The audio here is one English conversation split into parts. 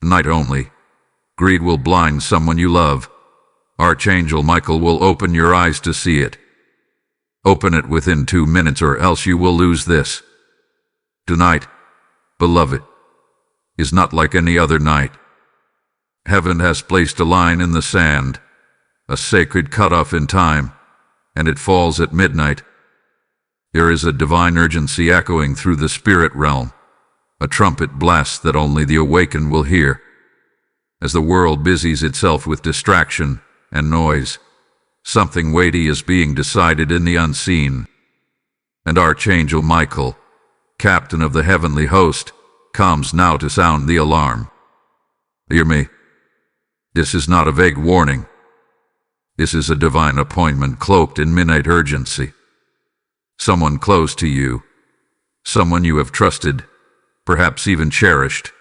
Night only. Greed will blind someone you love. Archangel Michael will open your eyes to see it. Open it within 2 minutes or else you will lose this. Tonight, beloved, is not like any other night. Heaven has placed a line in the sand, a sacred cutoff in time, and it falls at midnight. There is a divine urgency echoing through the spirit realm, a trumpet blast that only the awakened will hear. As the world busies itself with distraction and noise, something weighty is being decided in the unseen. And Archangel Michael, captain of the heavenly host, comes now to sound the alarm. Hear me. This is not a vague warning. This is a divine appointment cloaked in midnight urgency. Someone close to you, someone you have trusted, perhaps even cherished,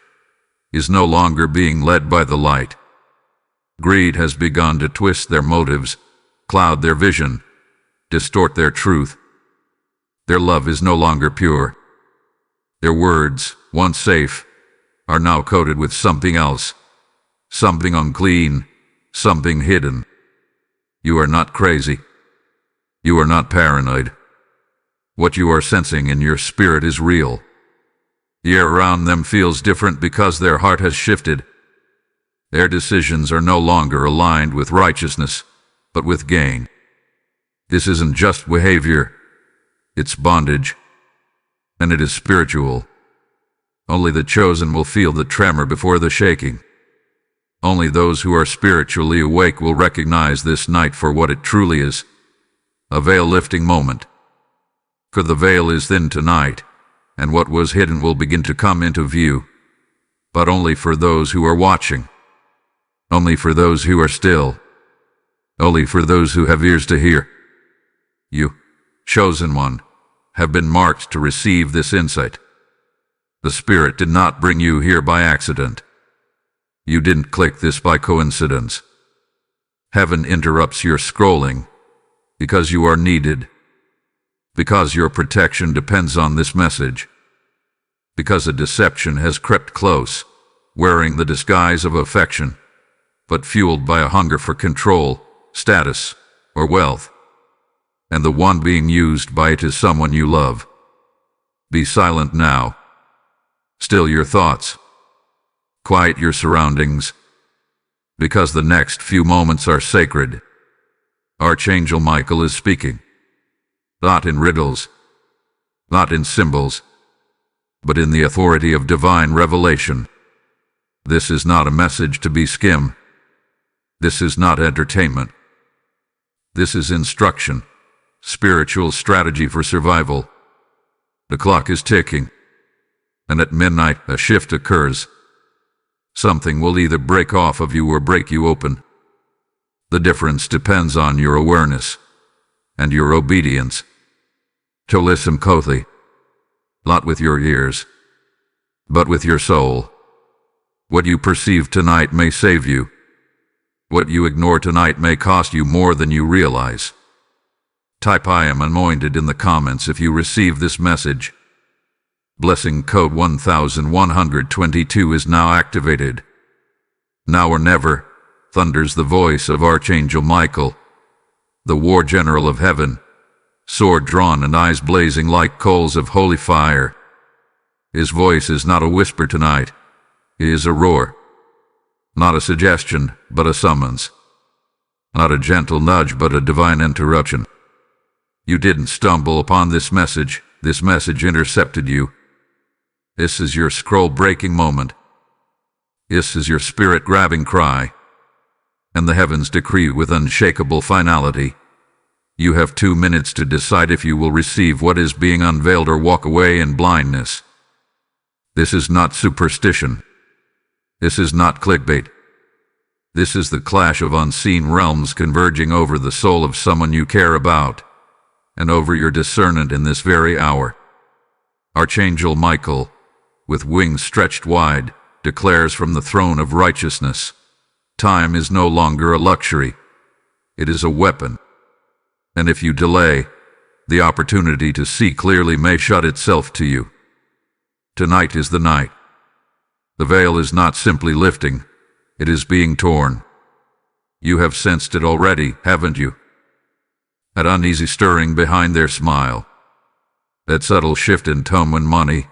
is no longer being led by the light. Greed has begun to twist their motives, cloud their vision, distort their truth. Their love is no longer pure. Their words, once safe, are now coated with something else, something unclean, something hidden. You are not crazy. You are not paranoid. What you are sensing in your spirit is real. The air around them feels different because their heart has shifted. Their decisions are no longer aligned with righteousness, but with gain. This isn't just behavior, it's bondage, and it is spiritual. Only the chosen will feel the tremor before the shaking. Only those who are spiritually awake will recognize this night for what it truly is, a veil-lifting moment. For the veil is thin tonight, and what was hidden will begin to come into view, but only for those who are watching, only for those who are still, only for those who have ears to hear. You, chosen one, have been marked to receive this insight. The Spirit did not bring you here by accident. You didn't click this by coincidence. Heaven interrupts your scrolling because you are needed, because your protection depends on this message, because a deception has crept close, wearing the disguise of affection, but fueled by a hunger for control, status, or wealth. And the one being used by it is someone you love. Be silent now. Still your thoughts. Quiet your surroundings, because the next few moments are sacred. Archangel Michael is speaking. Not in riddles, not in symbols, but in the authority of divine revelation. This is not a message to be skimmed. This is not entertainment. This is instruction, spiritual strategy for survival. The clock is ticking, and at midnight a shift occurs. Something will either break off of you or break you open. The difference depends on your awareness and your obedience. To listen closely, not with your ears, but with your soul. What you perceive tonight may save you. What you ignore tonight may cost you more than you realize. Type "I am anointed" in the comments if you receive this message. Blessing code 1122 is now activated. Now or never, thunders the voice of Archangel Michael, the war general of heaven, sword drawn and eyes blazing like coals of holy fire. His voice is not a whisper tonight. It is a roar. Not a suggestion, but a summons. Not a gentle nudge, but a divine interruption. You didn't stumble upon this message intercepted you. This is your scroll-breaking moment. This is your spirit-grabbing cry. And the heavens decree with unshakable finality. You have 2 minutes to decide if you will receive what is being unveiled or walk away in blindness. This is not superstition. This is not clickbait. This is the clash of unseen realms converging over the soul of someone you care about, and over your discernment in this very hour. Archangel Michael, with wings stretched wide, declares from the throne of righteousness, time is no longer a luxury. It is a weapon. And if you delay, the opportunity to see clearly may shut itself to you. Tonight is the night. The veil is not simply lifting, it is being torn. You have sensed it already, haven't you? That uneasy stirring behind their smile. That subtle shift in tone when money,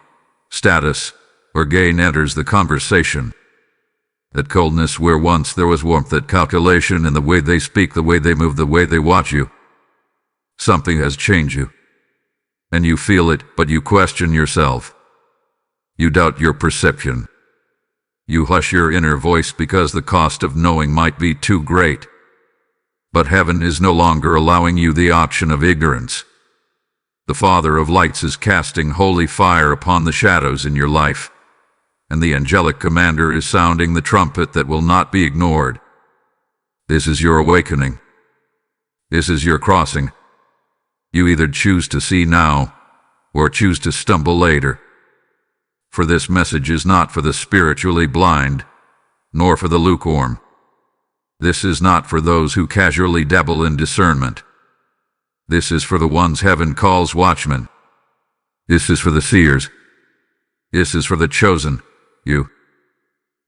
status, or gain enters the conversation. That coldness where once there was warmth, that calculation in the way they speak, the way they move, the way they watch you. Something has changed you. And you feel it, but you question yourself. You doubt your perception. You hush your inner voice because the cost of knowing might be too great. But heaven is no longer allowing you the option of ignorance. The Father of Lights is casting holy fire upon the shadows in your life, and the angelic commander is sounding the trumpet that will not be ignored. This is your awakening. This is your crossing. You either choose to see now, or choose to stumble later. For this message is not for the spiritually blind, nor for the lukewarm. This is not for those who casually dabble in discernment. This is for the ones heaven calls watchmen. This is for the seers. This is for the chosen, you.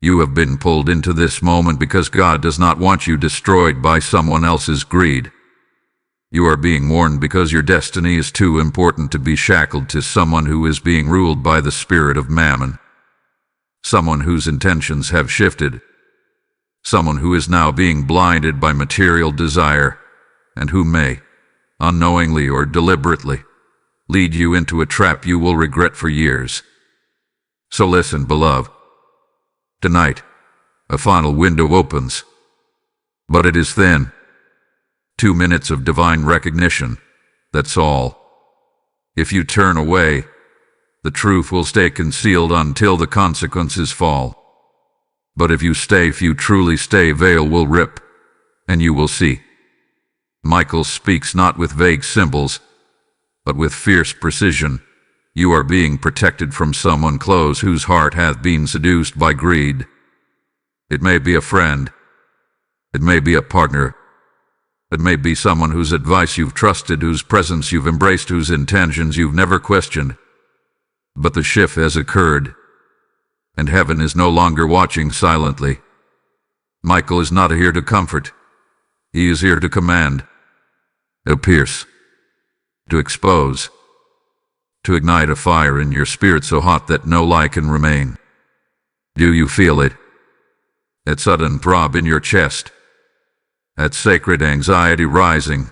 You have been pulled into this moment because God does not want you destroyed by someone else's greed. You are being warned because your destiny is too important to be shackled to someone who is being ruled by the spirit of mammon. Someone whose intentions have shifted. Someone who is now being blinded by material desire, and who may, unknowingly or deliberately, lead you into a trap you will regret for years. So listen, beloved. Tonight, a final window opens. But it is thin. 2 minutes of divine recognition, that's all. If you turn away, the truth will stay concealed until the consequences fall. But if you truly stay, veil will rip, and you will see. Michael speaks not with vague symbols, but with fierce precision. You are being protected from someone close whose heart hath been seduced by greed. It may be a friend. It may be a partner. It may be someone whose advice you've trusted, whose presence you've embraced, whose intentions you've never questioned. But the shift has occurred, and heaven is no longer watching silently. Michael is not here to comfort. He is here to command, to pierce, to expose, to ignite a fire in your spirit so hot that no lie can remain. Do you feel it? That sudden throb in your chest? That sacred anxiety rising,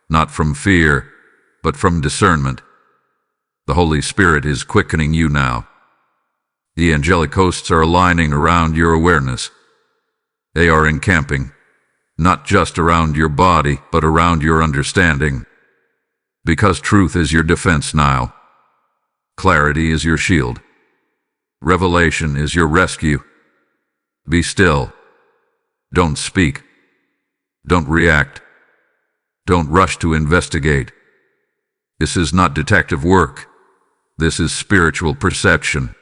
not from fear, but from discernment. The Holy Spirit is quickening you now. The angelic hosts are aligning around your awareness. They are encamping, not just around your body, but around your understanding. Because truth is your defense now. Clarity is your shield. Revelation is your rescue. Be still. Don't speak. Don't react. Don't rush to investigate. This is not detective work. This is spiritual perception.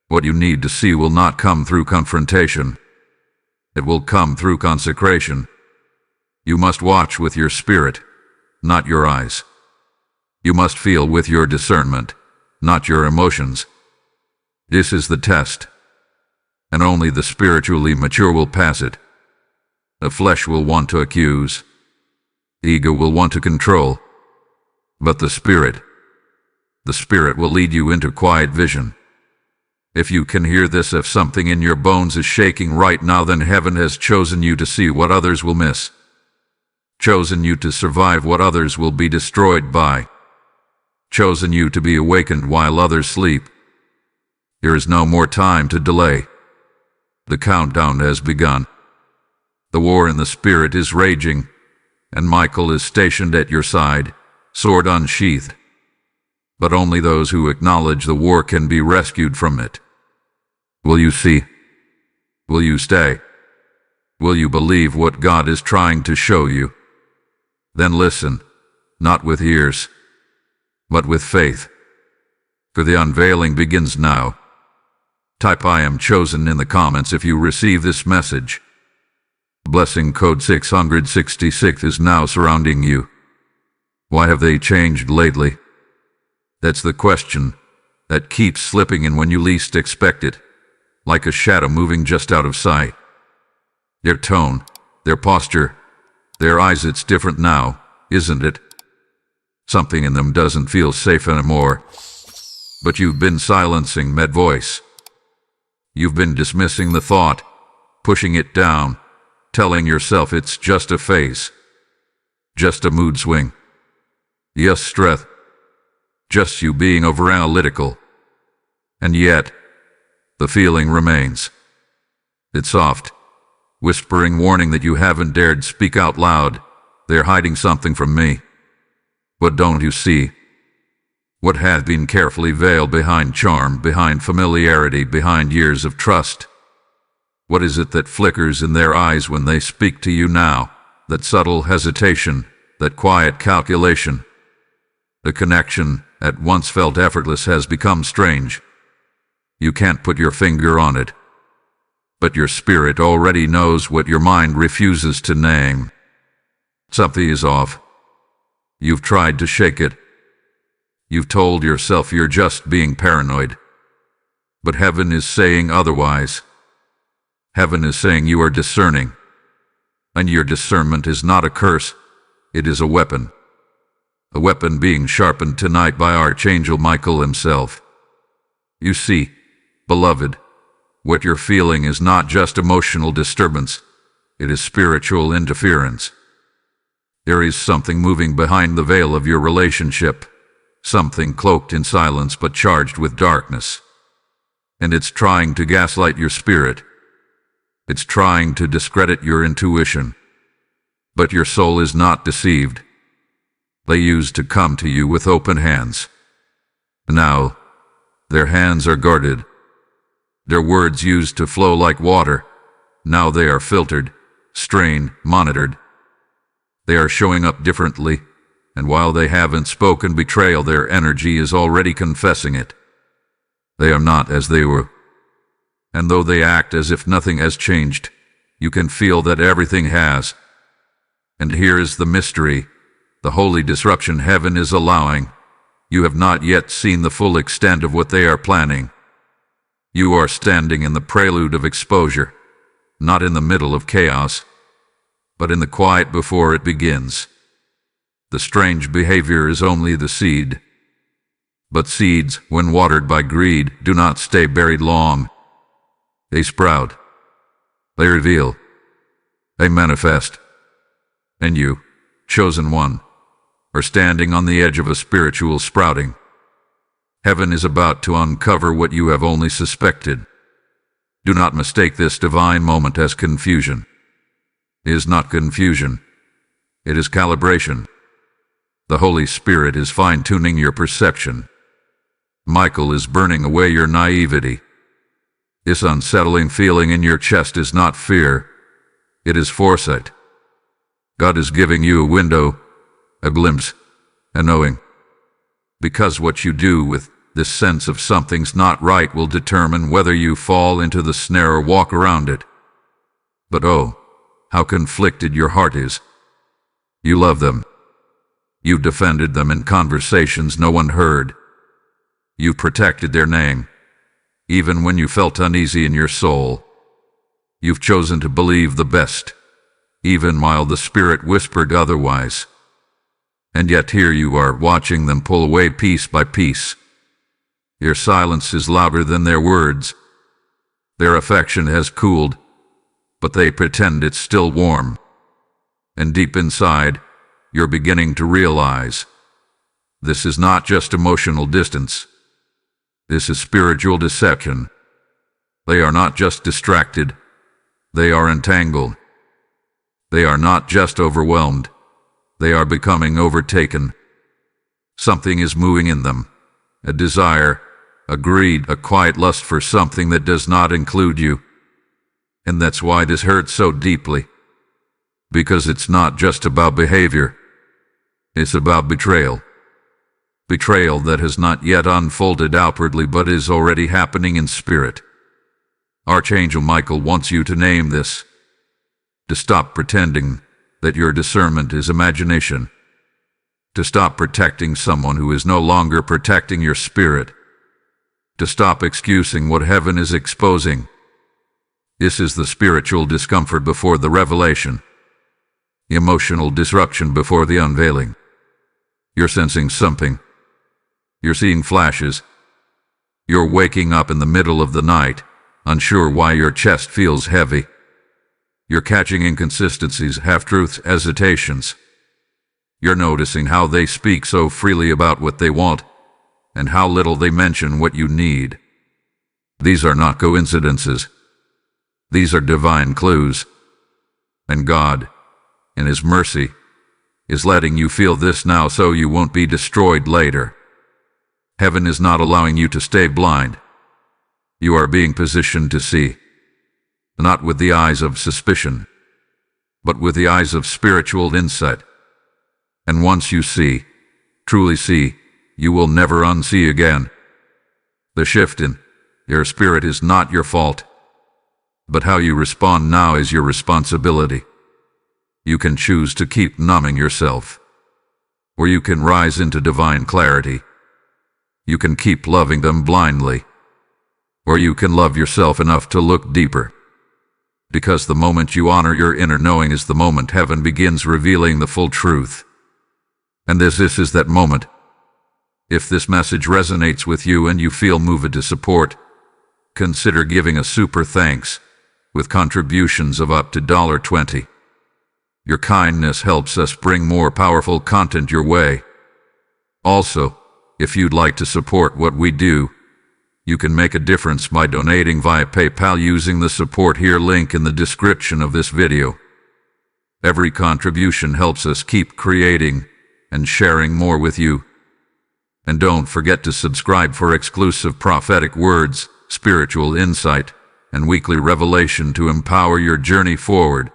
What you need to see will not come through confrontation. It will come through consecration. You must watch with your spirit, not your eyes. You must feel with your discernment, not your emotions. This is the test, and only the spiritually mature will pass it. The flesh will want to accuse. Ego will want to control. But the Spirit will lead you into quiet vision. If you can hear this, if something in your bones is shaking right now, then heaven has chosen you to see what others will miss. Chosen you to survive what others will be destroyed by. Chosen you to be awakened while others sleep. There is no more time to delay. The countdown has begun. The war in the spirit is raging, and Michael is stationed at your side, sword unsheathed. But only those who acknowledge the war can be rescued from it. Will you see? Will you stay? Will you believe what God is trying to show you? Then listen, not with ears, but with faith. For the unveiling begins now. Type "I am chosen" in the comments if you receive this message. Blessing code 666 is now surrounding you. Why have they changed lately? That's the question that keeps slipping in when you least expect it. like a shadow moving just out of sight. Their tone, their posture, their eyes, it's different now, isn't it? Something in them doesn't feel safe anymore. But you've been silencing that voice. You've been dismissing the thought, pushing it down, telling yourself it's just a phase, just a mood swing. Yes, stress, just you being over-analytical. And yet, the feeling remains. It's soft, whispering warning that you haven't dared speak out loud. They're hiding something from me. What don't you see? What had been carefully veiled behind charm, behind familiarity, behind years of trust? What is it that flickers in their eyes when they speak to you now? That subtle hesitation, that quiet calculation. The connection, at once felt effortless, has become strange. You can't put your finger on it. But your spirit already knows what your mind refuses to name. Something is off. You've tried to shake it. You've told yourself you're just being paranoid. But heaven is saying otherwise. Heaven is saying you are discerning. And your discernment is not a curse, it is a weapon. A weapon being sharpened tonight by Archangel Michael himself. You see, beloved, what you're feeling is not just emotional disturbance, it is spiritual interference. There is something moving behind the veil of your relationship, something cloaked in silence but charged with darkness. And it's trying to gaslight your spirit. It's trying to discredit your intuition. But your soul is not deceived. They used to come to you with open hands. Now, their hands are guarded. Their words used to flow like water. Now they are filtered, strained, monitored. They are showing up differently, and while they haven't spoken betrayal, their energy is already confessing it. They are not as they were. And though they act as if nothing has changed, you can feel that everything has. And here is the mystery, the holy disruption heaven is allowing. You have not yet seen the full extent of what they are planning. You are standing in the prelude of exposure, not in the middle of chaos, but in the quiet before it begins. The strange behavior is only the seed. But seeds, when watered by greed, do not stay buried long. They sprout. They reveal. They manifest. And you, chosen one, are standing on the edge of a spiritual sprouting. Heaven is about to uncover what you have only suspected. Do not mistake this divine moment as confusion. It is not confusion. It is calibration. The Holy Spirit is fine-tuning your perception. Michael is burning away your naivety. This unsettling feeling in your chest is not fear. It is foresight. God is giving you a window, a glimpse, a knowing. Because what you do with this sense of something's not right will determine whether you fall into the snare or walk around it. But oh, how conflicted your heart is. You love them. You defended them in conversations no one heard. You protected their name, even when you felt uneasy in your soul. You've chosen to believe the best, even while the Spirit whispered otherwise. And yet here you are watching them pull away piece by piece. Your silence is louder than their words. Their affection has cooled, but they pretend it's still warm. And deep inside, you're beginning to realize this is not just emotional distance. This is spiritual deception. They are not just distracted. They are entangled. They are not just overwhelmed. They are becoming overtaken. Something is moving in them. A desire, a greed, a quiet lust for something that does not include you. And that's why this hurts so deeply. Because it's not just about behavior. It's about betrayal. Betrayal that has not yet unfolded outwardly but is already happening in spirit. Archangel Michael wants you to name this. To stop pretending that your discernment is imagination. To stop protecting someone who is no longer protecting your spirit. To stop excusing what heaven is exposing. This is the spiritual discomfort before the revelation, emotional disruption before the unveiling. You're sensing something. You're seeing flashes. You're waking up in the middle of the night, unsure why your chest feels heavy. You're catching inconsistencies, half-truths, hesitations. You're noticing how they speak so freely about what they want, and how little they mention what you need. These are not coincidences. These are divine clues. And God, in His mercy, is letting you feel this now so you won't be destroyed later. Heaven is not allowing you to stay blind. You are being positioned to see, not with the eyes of suspicion, but with the eyes of spiritual insight. And once you see, truly see, you will never unsee again. The shift in your spirit is not your fault, but how you respond now is your responsibility. You can choose to keep numbing yourself, or you can rise into divine clarity. You can keep loving them blindly, or you can love yourself enough to look deeper. Because the moment you honor your inner knowing is the moment heaven begins revealing the full truth. And this is that moment. If this message resonates with you and you feel moved to support, consider giving a super thanks with contributions of up to $20. Your kindness helps us bring more powerful content your way. Also, if you'd like to support what we do, you can make a difference by donating via PayPal using the support here link in the description of this video. Every contribution helps us keep creating and sharing more with you. And don't forget to subscribe for exclusive prophetic words, spiritual insight, and weekly revelation to empower your journey forward.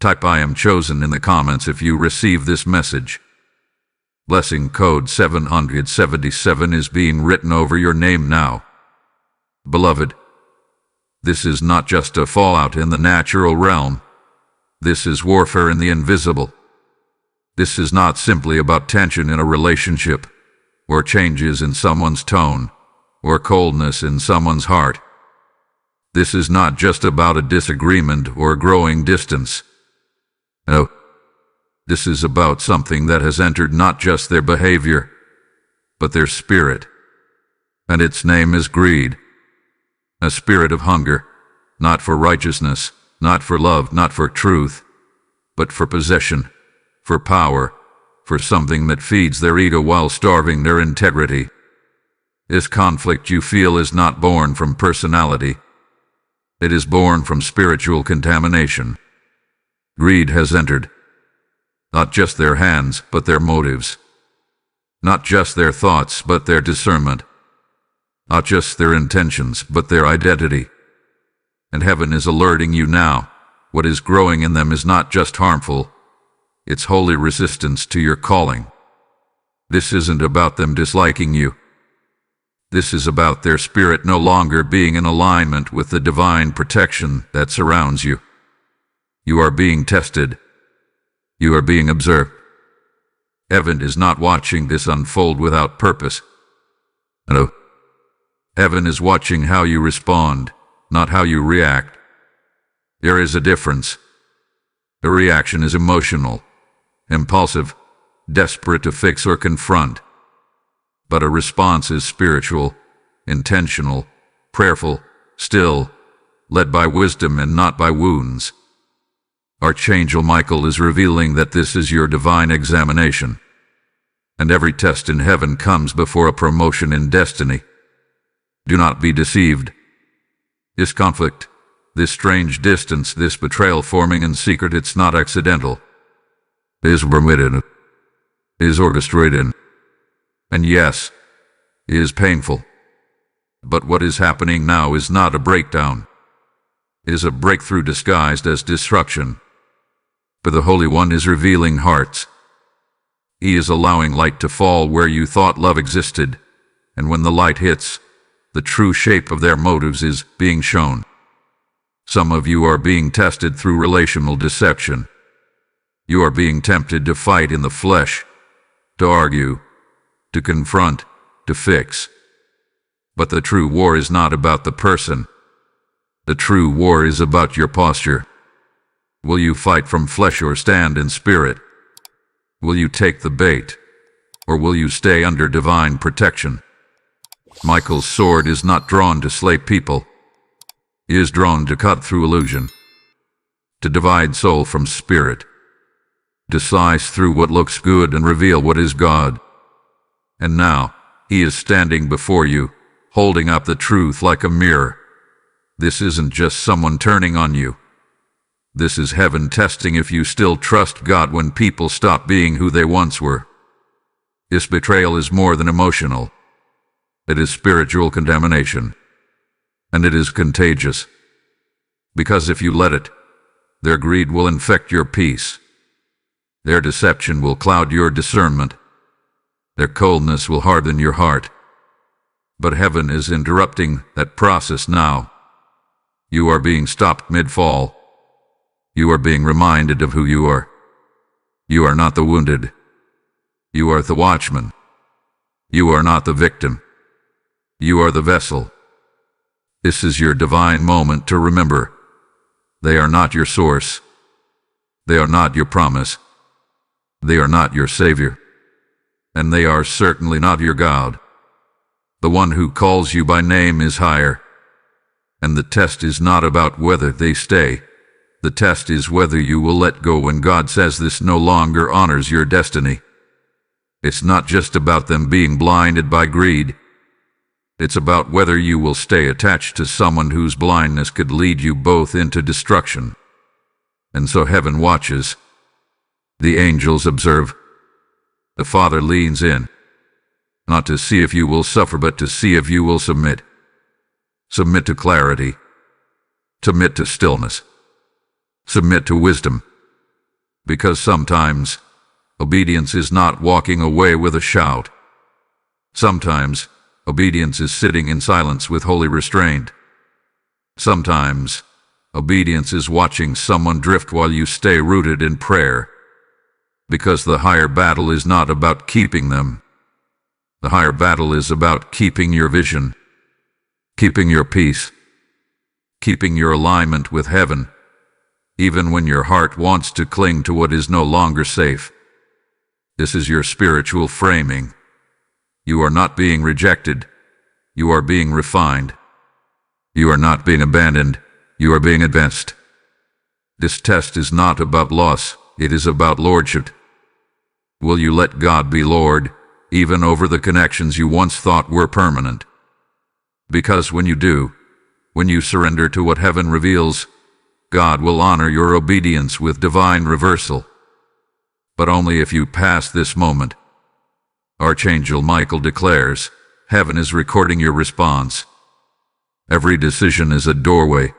Type "I am chosen" in the comments if you receive this message. Blessing code 777 is being written over your name now. Beloved, this is not just a fallout in the natural realm. This is warfare in the invisible. This is not simply about tension in a relationship, or changes in someone's tone, or coldness in someone's heart. This is not just about a disagreement or growing distance. No. This is about something that has entered not just their behavior, but their spirit. And its name is greed. A spirit of hunger, not for righteousness, not for love, not for truth, but for possession, for power, for something that feeds their ego while starving their integrity. This conflict you feel is not born from personality. It is born from spiritual contamination. Greed has entered. Not just their hands, but their motives. Not just their thoughts, but their discernment. Not just their intentions, but their identity. And heaven is alerting you now. What is growing in them is not just harmful. It's holy resistance to your calling. This isn't about them disliking you. This is about their spirit no longer being in alignment with the divine protection that surrounds you. You are being tested. You are being observed. Heaven is not watching this unfold without purpose. No. Heaven is watching how you respond, not how you react. There is a difference. A reaction is emotional, impulsive, desperate to fix or confront. But a response is spiritual, intentional, prayerful, still, led by wisdom and not by wounds. Archangel Michael is revealing that this is your divine examination. And every test in heaven comes before a promotion in destiny. Do not be deceived. This conflict, this strange distance, this betrayal forming in secret, it's not accidental. It is permitted. It is orchestrated. And yes, it is painful. But what is happening now is not a breakdown. It is a breakthrough disguised as disruption. For the Holy One is revealing hearts. He is allowing light to fall where you thought love existed, and when the light hits, the true shape of their motives is being shown. Some of you are being tested through relational deception. You are being tempted to fight in the flesh, to argue, to confront, to fix. But the true war is not about the person. The true war is about your posture. Will you fight from flesh or stand in spirit? Will you take the bait, or will you stay under divine protection? Michael's sword is not drawn to slay people. He is drawn to cut through illusion, to divide soul from spirit, to slice through what looks good and reveal what is God. And now, he is standing before you, holding up the truth like a mirror. This isn't just someone turning on you. This is heaven testing if you still trust God when people stop being who they once were. This betrayal is more than emotional. It is spiritual contamination. And it is contagious. Because if you let it, their greed will infect your peace. Their deception will cloud your discernment. Their coldness will harden your heart. But heaven is interrupting that process now. You are being stopped mid-fall. You are being reminded of who you are. You are not the wounded. You are the watchman. You are not the victim. You are the vessel. This is your divine moment to remember. They are not your source. They are not your promise. They are not your Savior. And they are certainly not your God. The one who calls you by name is higher. And the test is not about whether they stay. The test is whether you will let go when God says this no longer honors your destiny. It's not just about them being blinded by greed. It's about whether you will stay attached to someone whose blindness could lead you both into destruction. And so heaven watches. The angels observe. The Father leans in, not to see if you will suffer, but to see if you will submit. Submit to clarity. Submit to stillness. Submit to wisdom. Because sometimes, obedience is not walking away with a shout. Sometimes, obedience is sitting in silence with holy restraint. Sometimes, obedience is watching someone drift while you stay rooted in prayer. Because the higher battle is not about keeping them. The higher battle is about keeping your vision, keeping your peace, keeping your alignment with heaven, even when your heart wants to cling to what is no longer safe. This is your spiritual framing. You are not being rejected. You are being refined. You are not being abandoned. You are being advanced. This test is not about loss. It is about lordship. Will you let God be Lord, even over the connections you once thought were permanent? Because when you do, when you surrender to what heaven reveals, God will honor your obedience with divine reversal. But only if you pass this moment. Archangel Michael declares, heaven is recording your response. Every decision is a doorway.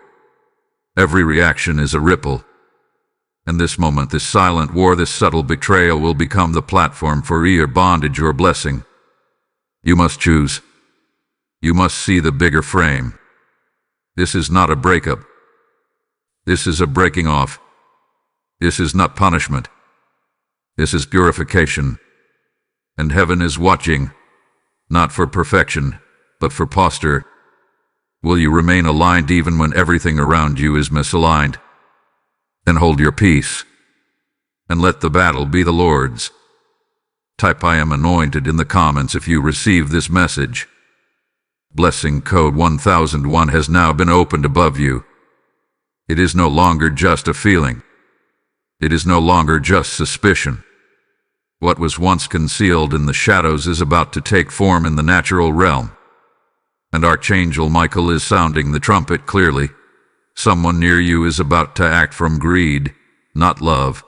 Every reaction is a ripple. And this moment, this silent war, this subtle betrayal will become the platform for either bondage or blessing. You must choose. You must see the bigger frame. This is not a breakup. This is a breaking off. This is not punishment. This is purification. And heaven is watching, not for perfection, but for posture. Will you remain aligned even when everything around you is misaligned? And hold your peace. And let the battle be the Lord's. Type I am anointed in the comments if you receive this message. Blessing code 1001 has now been opened above you. It is no longer just a feeling. It is no longer just suspicion. What was once concealed in the shadows is about to take form in the natural realm. And Archangel Michael is sounding the trumpet clearly. Someone near you is about to act from greed, not love,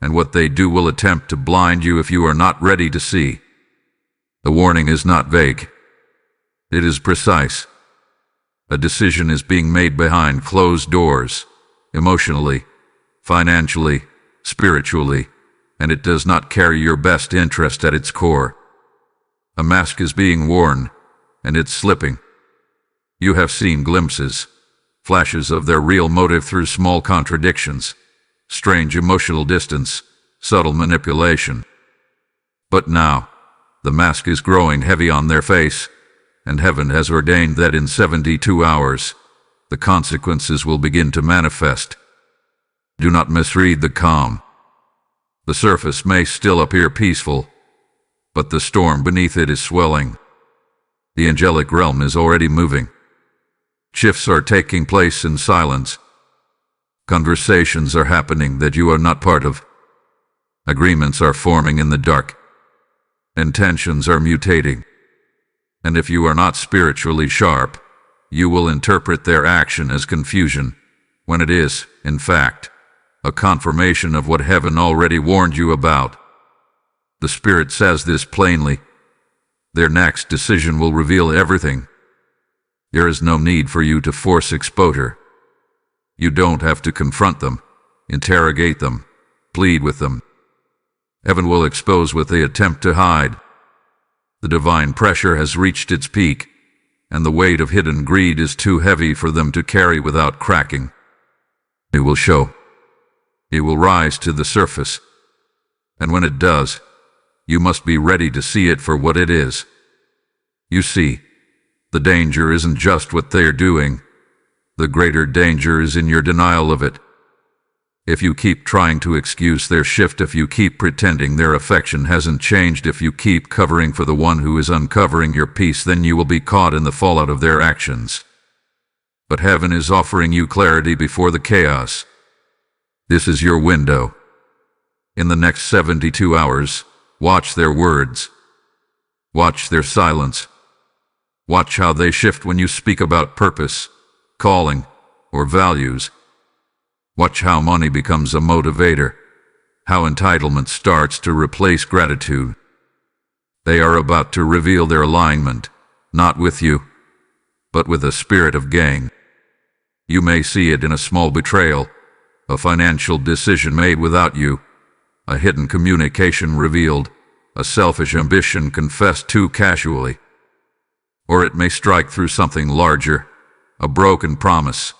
and what they do will attempt to blind you if you are not ready to see. The warning is not vague. It is precise. A decision is being made behind closed doors, emotionally, financially, spiritually, and it does not carry your best interest at its core. A mask is being worn, and it's slipping. You have seen glimpses, flashes of their real motive through small contradictions, strange emotional distance, subtle manipulation. But now, the mask is growing heavy on their face, and heaven has ordained that in 72 hours, the consequences will begin to manifest. Do not misread the calm. The surface may still appear peaceful, but the storm beneath it is swelling. The angelic realm is already moving. Shifts are taking place in silence. Conversations are happening that you are not part of. Agreements are forming in the dark. Intentions are mutating. And if you are not spiritually sharp, you will interpret their action as confusion, when it is, in fact, a confirmation of what heaven already warned you about. The Spirit says this plainly. Their next decision will reveal everything. There is no need for you to force exposure. You don't have to confront them, interrogate them, plead with them. Heaven will expose what they attempt to hide. The divine pressure has reached its peak, and the weight of hidden greed is too heavy for them to carry without cracking. It will show. It will rise to the surface. And when it does, you must be ready to see it for what it is. You see, the danger isn't just what they're doing. The greater danger is in your denial of it. If you keep trying to excuse their shift, if you keep pretending their affection hasn't changed, if you keep covering for the one who is uncovering your peace, then you will be caught in the fallout of their actions. But heaven is offering you clarity before the chaos. This is your window. In the next 72 hours, watch their words. Watch their silence. Watch how they shift when you speak about purpose, calling, or values. Watch how money becomes a motivator, how entitlement starts to replace gratitude. They are about to reveal their alignment, not with you, but with a spirit of gain. You may see it in a small betrayal, a financial decision made without you, a hidden communication revealed, a selfish ambition confessed too casually. Or it may strike through something larger, a broken promise,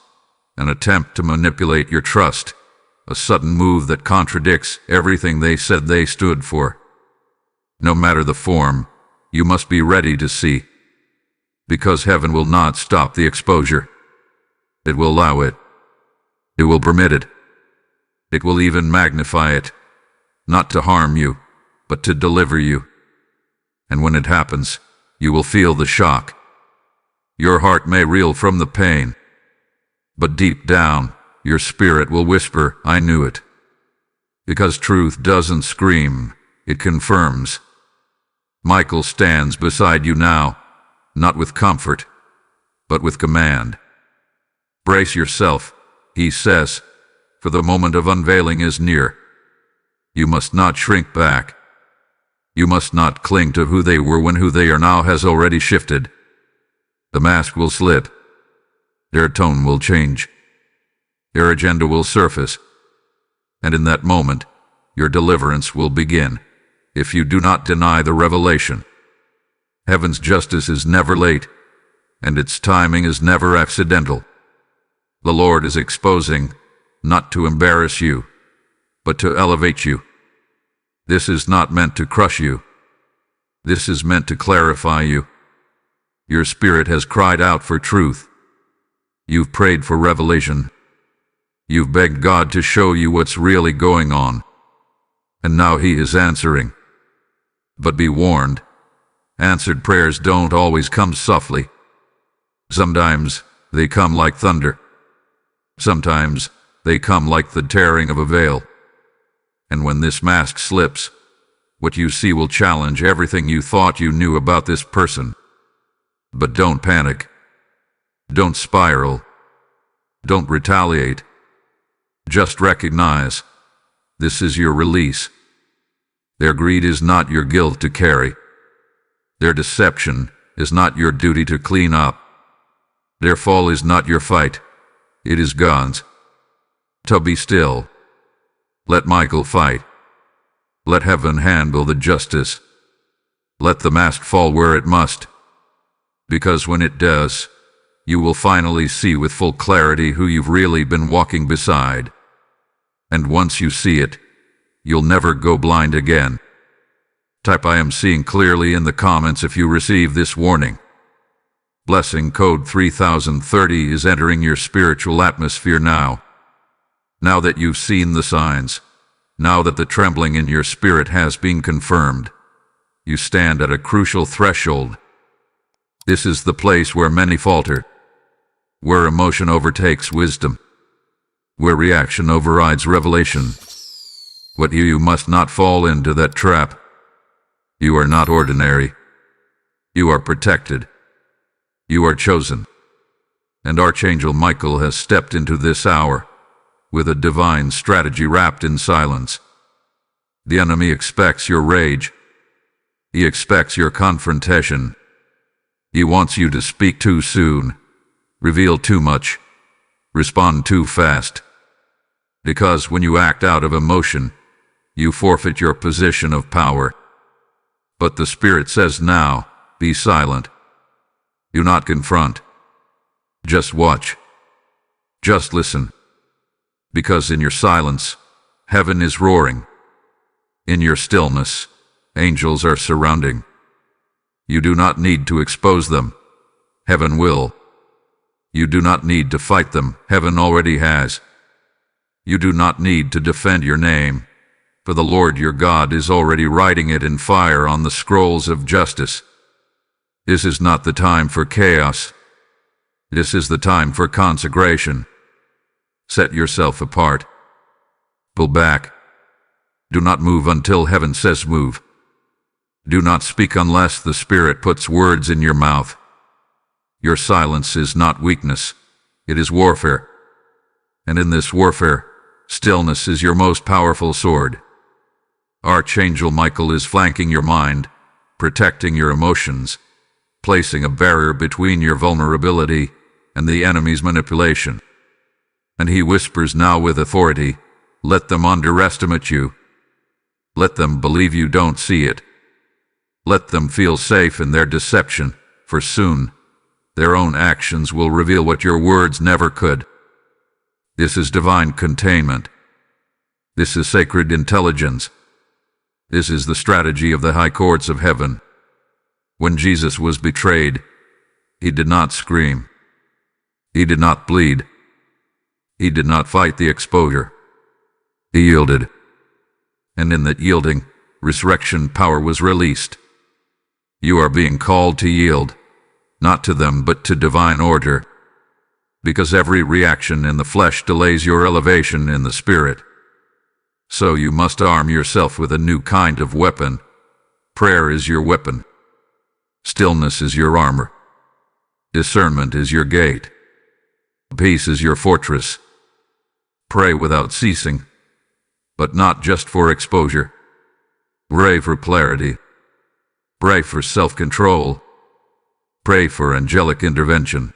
an attempt to manipulate your trust, a sudden move that contradicts everything they said they stood for. No matter the form, you must be ready to see. Because heaven will not stop the exposure. It will allow it. It will permit it. It will even magnify it, not to harm you, but to deliver you. And when it happens, you will feel the shock. Your heart may reel from the pain, but deep down, your spirit will whisper, "I knew it." Because truth doesn't scream, it confirms. Michael stands beside you now, not with comfort, but with command. Brace yourself, he says, for the moment of unveiling is near. You must not shrink back. You must not cling to who they were when who they are now has already shifted. The mask will slip. Their tone will change. Their agenda will surface. And in that moment, your deliverance will begin, if you do not deny the revelation. Heaven's justice is never late, and its timing is never accidental. The Lord is exposing, not to embarrass you, but to elevate you. This is not meant to crush you. This is meant to clarify you. Your spirit has cried out for truth. You've prayed for revelation. You've begged God to show you what's really going on. And now He is answering. But be warned, answered prayers don't always come softly. Sometimes they come like thunder. Sometimes they come like the tearing of a veil. And when this mask slips, what you see will challenge everything you thought you knew about this person. But don't panic. Don't spiral. Don't retaliate. Just recognize, this is your release. Their greed is not your guilt to carry. Their deception is not your duty to clean up. Their fall is not your fight. It is God's. So be still. Let Michael fight. Let heaven handle the justice. Let the mask fall where it must. Because when it does, you will finally see with full clarity who you've really been walking beside. And once you see it, you'll never go blind again. Type "I am seeing clearly" in the comments if you receive this warning. Blessing code 3030 is entering your spiritual atmosphere now. Now that you've seen the signs, now that the trembling in your spirit has been confirmed, you stand at a crucial threshold. This is the place where many falter, where emotion overtakes wisdom, where reaction overrides revelation. But you must not fall into that trap. You are not ordinary. You are protected. You are chosen. And Archangel Michael has stepped into this hour with a divine strategy wrapped in silence. The enemy expects your rage. He expects your confrontation. He wants you to speak too soon, reveal too much, respond too fast. Because when you act out of emotion, you forfeit your position of power. But the Spirit says now, be silent. Do not confront. Just watch. Just listen. Because in your silence, heaven is roaring. In your stillness, angels are surrounding. You do not need to expose them. Heaven will. You do not need to fight them. Heaven already has. You do not need to defend your name, for the Lord your God is already writing it in fire on the scrolls of justice. This is not the time for chaos. This is the time for consecration. Set yourself apart. Pull back. Do not move until heaven says move. Do not speak unless the Spirit puts words in your mouth. Your silence is not weakness. It is warfare. And in this warfare, stillness is your most powerful sword. Archangel Michael is flanking your mind, protecting your emotions, placing a barrier between your vulnerability and the enemy's manipulation. And he whispers now with authority, let them underestimate you. Let them believe you don't see it. Let them feel safe in their deception, for soon, their own actions will reveal what your words never could. This is divine containment. This is sacred intelligence. This is the strategy of the high courts of heaven. When Jesus was betrayed, he did not scream. He did not bleed. He did not fight the exposure. He yielded. And in that yielding, resurrection power was released. You are being called to yield, not to them but to divine order, because every reaction in the flesh delays your elevation in the spirit. So you must arm yourself with a new kind of weapon. Prayer is your weapon. Stillness is your armor. Discernment is your gate. Peace is your fortress. Pray without ceasing, but not just for exposure. Pray for clarity. Pray for self-control. Pray for angelic intervention.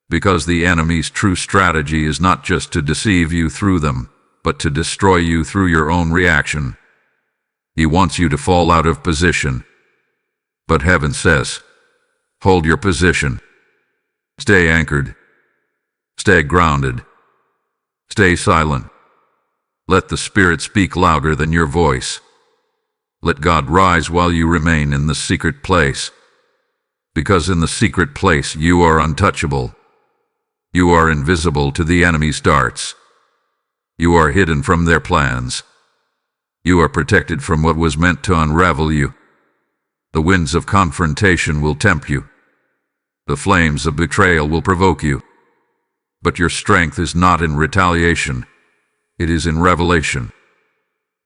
Because the enemy's true strategy is not just to deceive you through them, but to destroy you through your own reaction. He wants you to fall out of position. But heaven says, hold your position. Stay anchored. Stay grounded. Stay silent. Let the Spirit speak louder than your voice. Let God rise while you remain in the secret place. Because in the secret place you are untouchable. You are invisible to the enemy's darts. You are hidden from their plans. You are protected from what was meant to unravel you. The winds of confrontation will tempt you. The flames of betrayal will provoke you. But your strength is not in retaliation. It is in revelation.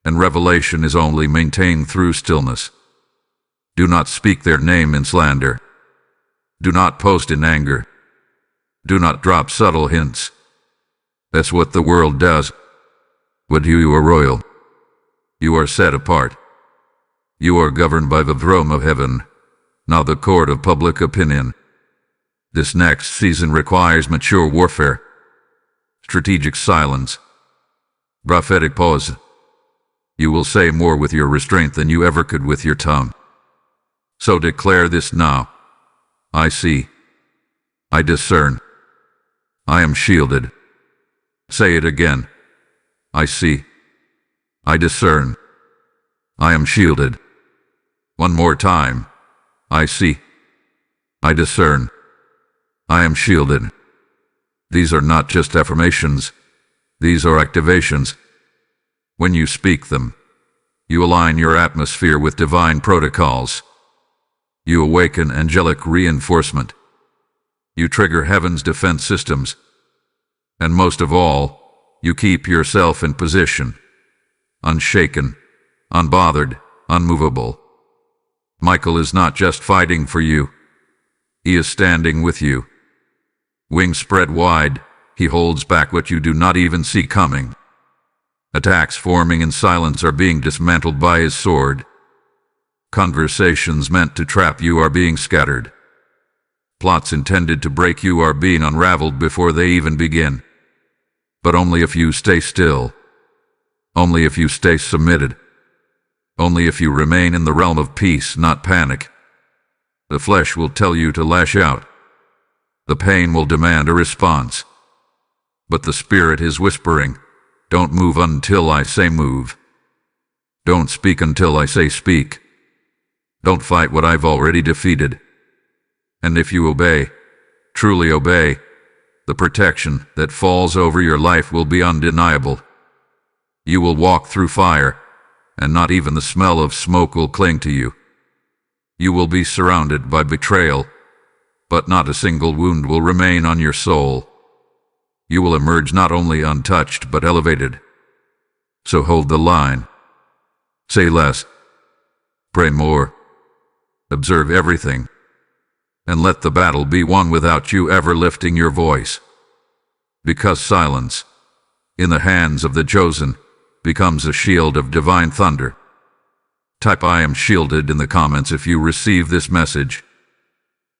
And revelation is only maintained through stillness. Do not speak their name in slander. Do not post in anger. Do not drop subtle hints. That's what the world does. But you are royal. You are set apart. You are governed by the throne of heaven, not the court of public opinion. This next season requires mature warfare, strategic silence, prophetic pause. You will say more with your restraint than you ever could with your tongue. So declare this now. I see. I discern. I am shielded. Say it again. I see. I discern. I am shielded. One more time. I see. I discern. I am shielded. These are not just affirmations. These are activations. When you speak them, you align your atmosphere with divine protocols. You awaken angelic reinforcement. You trigger heaven's defense systems. And most of all, you keep yourself in position, unshaken, unbothered, unmovable. Michael is not just fighting for you. He is standing with you. Wings spread wide, he holds back what you do not even see coming. Attacks forming in silence are being dismantled by his sword. Conversations meant to trap you are being scattered. Plots intended to break you are being unraveled before they even begin. But only if you stay still. Only if you stay submitted. Only if you remain in the realm of peace, not panic. The flesh will tell you to lash out. The pain will demand a response. But the spirit is whispering, don't move until I say move. Don't speak until I say speak. Don't fight what I've already defeated. And if you obey, truly obey, the protection that falls over your life will be undeniable. You will walk through fire, and not even the smell of smoke will cling to you. You will be surrounded by betrayal, but not a single wound will remain on your soul. You will emerge not only untouched but elevated. So hold the line. Say less. Pray more. Observe everything. And let the battle be won without you ever lifting your voice. Because silence, in the hands of the chosen, becomes a shield of divine thunder. Type I am shielded in the comments if you receive this message.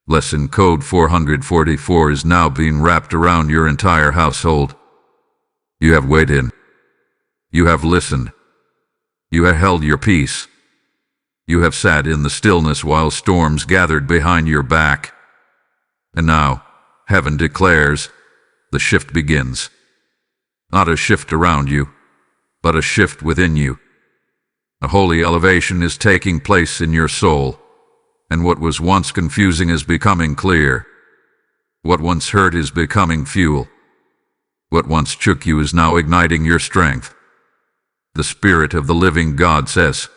Lesson code 444 is now being wrapped around your entire household. You have waited. You have listened. You have held your peace. You have sat in the stillness while storms gathered behind your back. And now, heaven declares, the shift begins. Not a shift around you, but a shift within you. A holy elevation is taking place in your soul, and what was once confusing is becoming clear. What once hurt is becoming fuel. What once shook you is now igniting your strength. The Spirit of the living God says,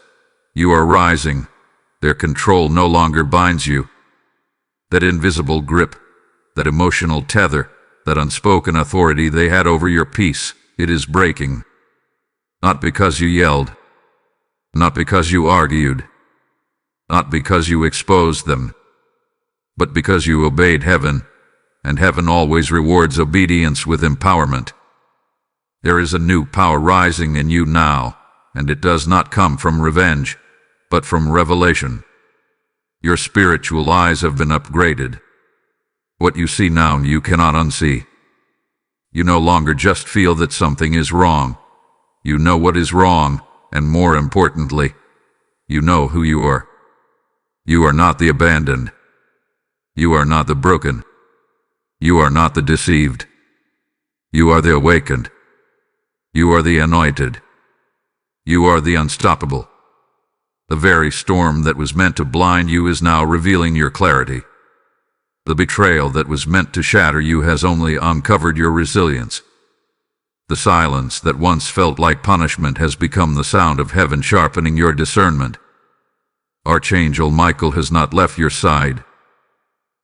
you are rising. Their control no longer binds you. That invisible grip, that emotional tether, that unspoken authority they had over your peace, it is breaking. Not because you yelled. Not because you argued. Not because you exposed them. But because you obeyed heaven, and heaven always rewards obedience with empowerment. There is a new power rising in you now, and it does not come from revenge, but from revelation. Your spiritual eyes have been upgraded. What you see now you cannot unsee. You no longer just feel that something is wrong. You know what is wrong, and more importantly, you know who you are. You are not the abandoned. You are not the broken. You are not the deceived. You are the awakened. You are the anointed. You are the unstoppable. The very storm that was meant to blind you is now revealing your clarity. The betrayal that was meant to shatter you has only uncovered your resilience. The silence that once felt like punishment has become the sound of heaven sharpening your discernment. Archangel Michael has not left your side.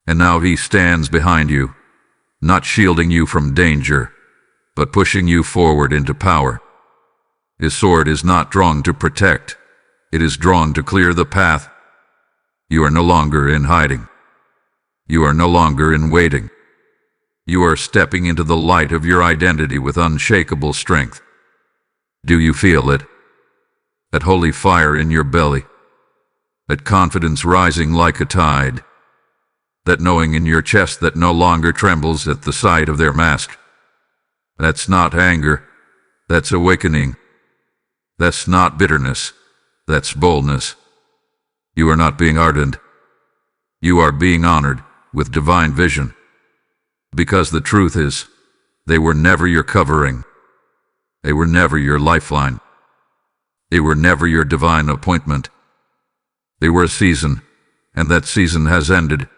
And now he stands behind you, not shielding you from danger, but pushing you forward into power. His sword is not drawn to protect. It is drawn to clear the path. You are no longer in hiding. You are no longer in waiting. You are stepping into the light of your identity with unshakable strength. Do you feel it? That holy fire in your belly. That confidence rising like a tide. That knowing in your chest that no longer trembles at the sight of their mask. That's not anger. That's awakening. That's not bitterness. That's boldness. You are not being ardent. You are being honored with divine vision. Because the truth is, they were never your covering. They were never your lifeline. They were never your divine appointment. They were a season, and that season has ended.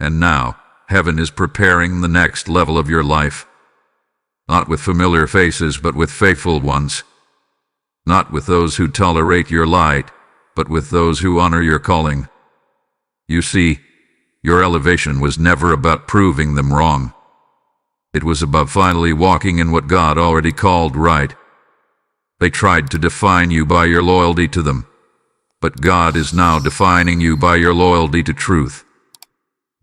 And now, Heaven is preparing the next level of your life. Not with familiar faces, but with faithful ones. Not with those who tolerate your light, but with those who honor your calling. You see, your elevation was never about proving them wrong. It was about finally walking in what God already called right. They tried to define you by your loyalty to them, but God is now defining you by your loyalty to truth.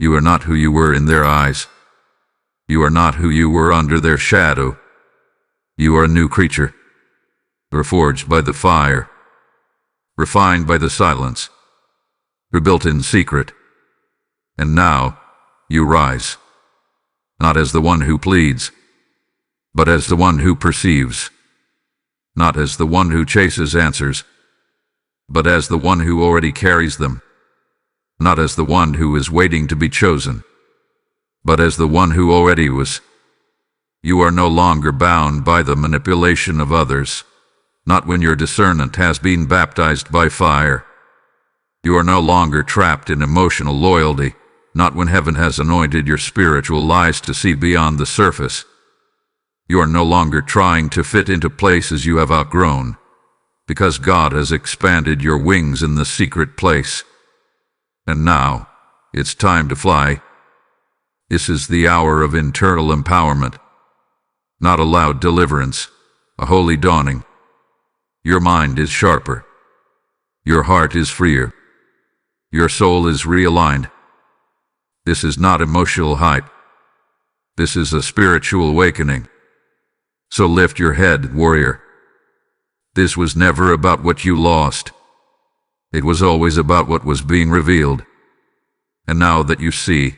You are not who you were in their eyes. You are not who you were under their shadow. You are a new creature, reforged by the fire, refined by the silence, rebuilt in secret. And now you rise, not as the one who pleads, but as the one who perceives, not as the one who chases answers, but as the one who already carries them, not as the one who is waiting to be chosen, but as the one who already was. You are no longer bound by the manipulation of others, not when your discernment has been baptized by fire. You are no longer trapped in emotional loyalty, not when heaven has anointed your spiritual eyes to see beyond the surface. You are no longer trying to fit into places you have outgrown, because God has expanded your wings in the secret place. And now, it's time to fly. This is the hour of internal empowerment, not a loud deliverance, a holy dawning. Your mind is sharper. Your heart is freer. Your soul is realigned. This is not emotional hype. This is a spiritual awakening. So lift your head, warrior. This was never about what you lost. It was always about what was being revealed. And now that you see,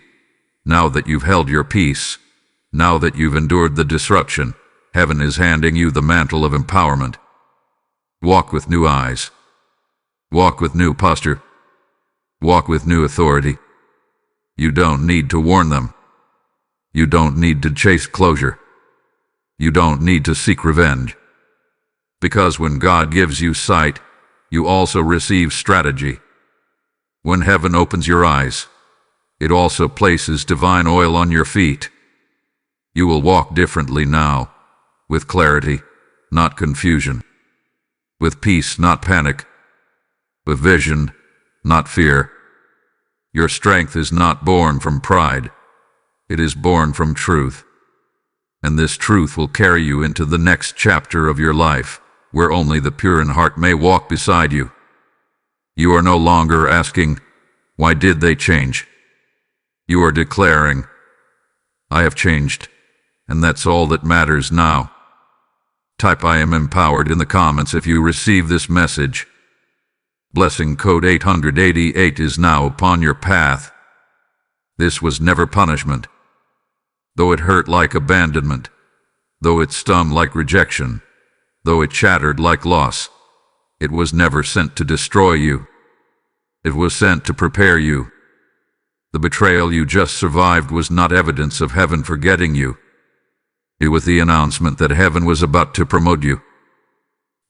now that you've held your peace, now that you've endured the disruption, heaven is handing you the mantle of empowerment. Walk with new eyes. Walk with new posture. Walk with new authority. You don't need to warn them. You don't need to chase closure. You don't need to seek revenge. Because when God gives you sight, you also receive strategy. When heaven opens your eyes, it also places divine oil on your feet. You will walk differently now, with clarity, not confusion, with peace, not panic, with vision, not fear. Your strength is not born from pride. It is born from truth. And this truth will carry you into the next chapter of your life, where only the pure in heart may walk beside you. You are no longer asking, why did they change? You are declaring, I have changed, and that's all that matters now. Type I am empowered in the comments if you receive this message. Blessing code 888 is now upon your path. This was never punishment. Though it hurt like abandonment, though it stung like rejection, though it shattered like loss, it was never sent to destroy you. It was sent to prepare you. The betrayal you just survived was not evidence of heaven forgetting you. It was the announcement that heaven was about to promote you.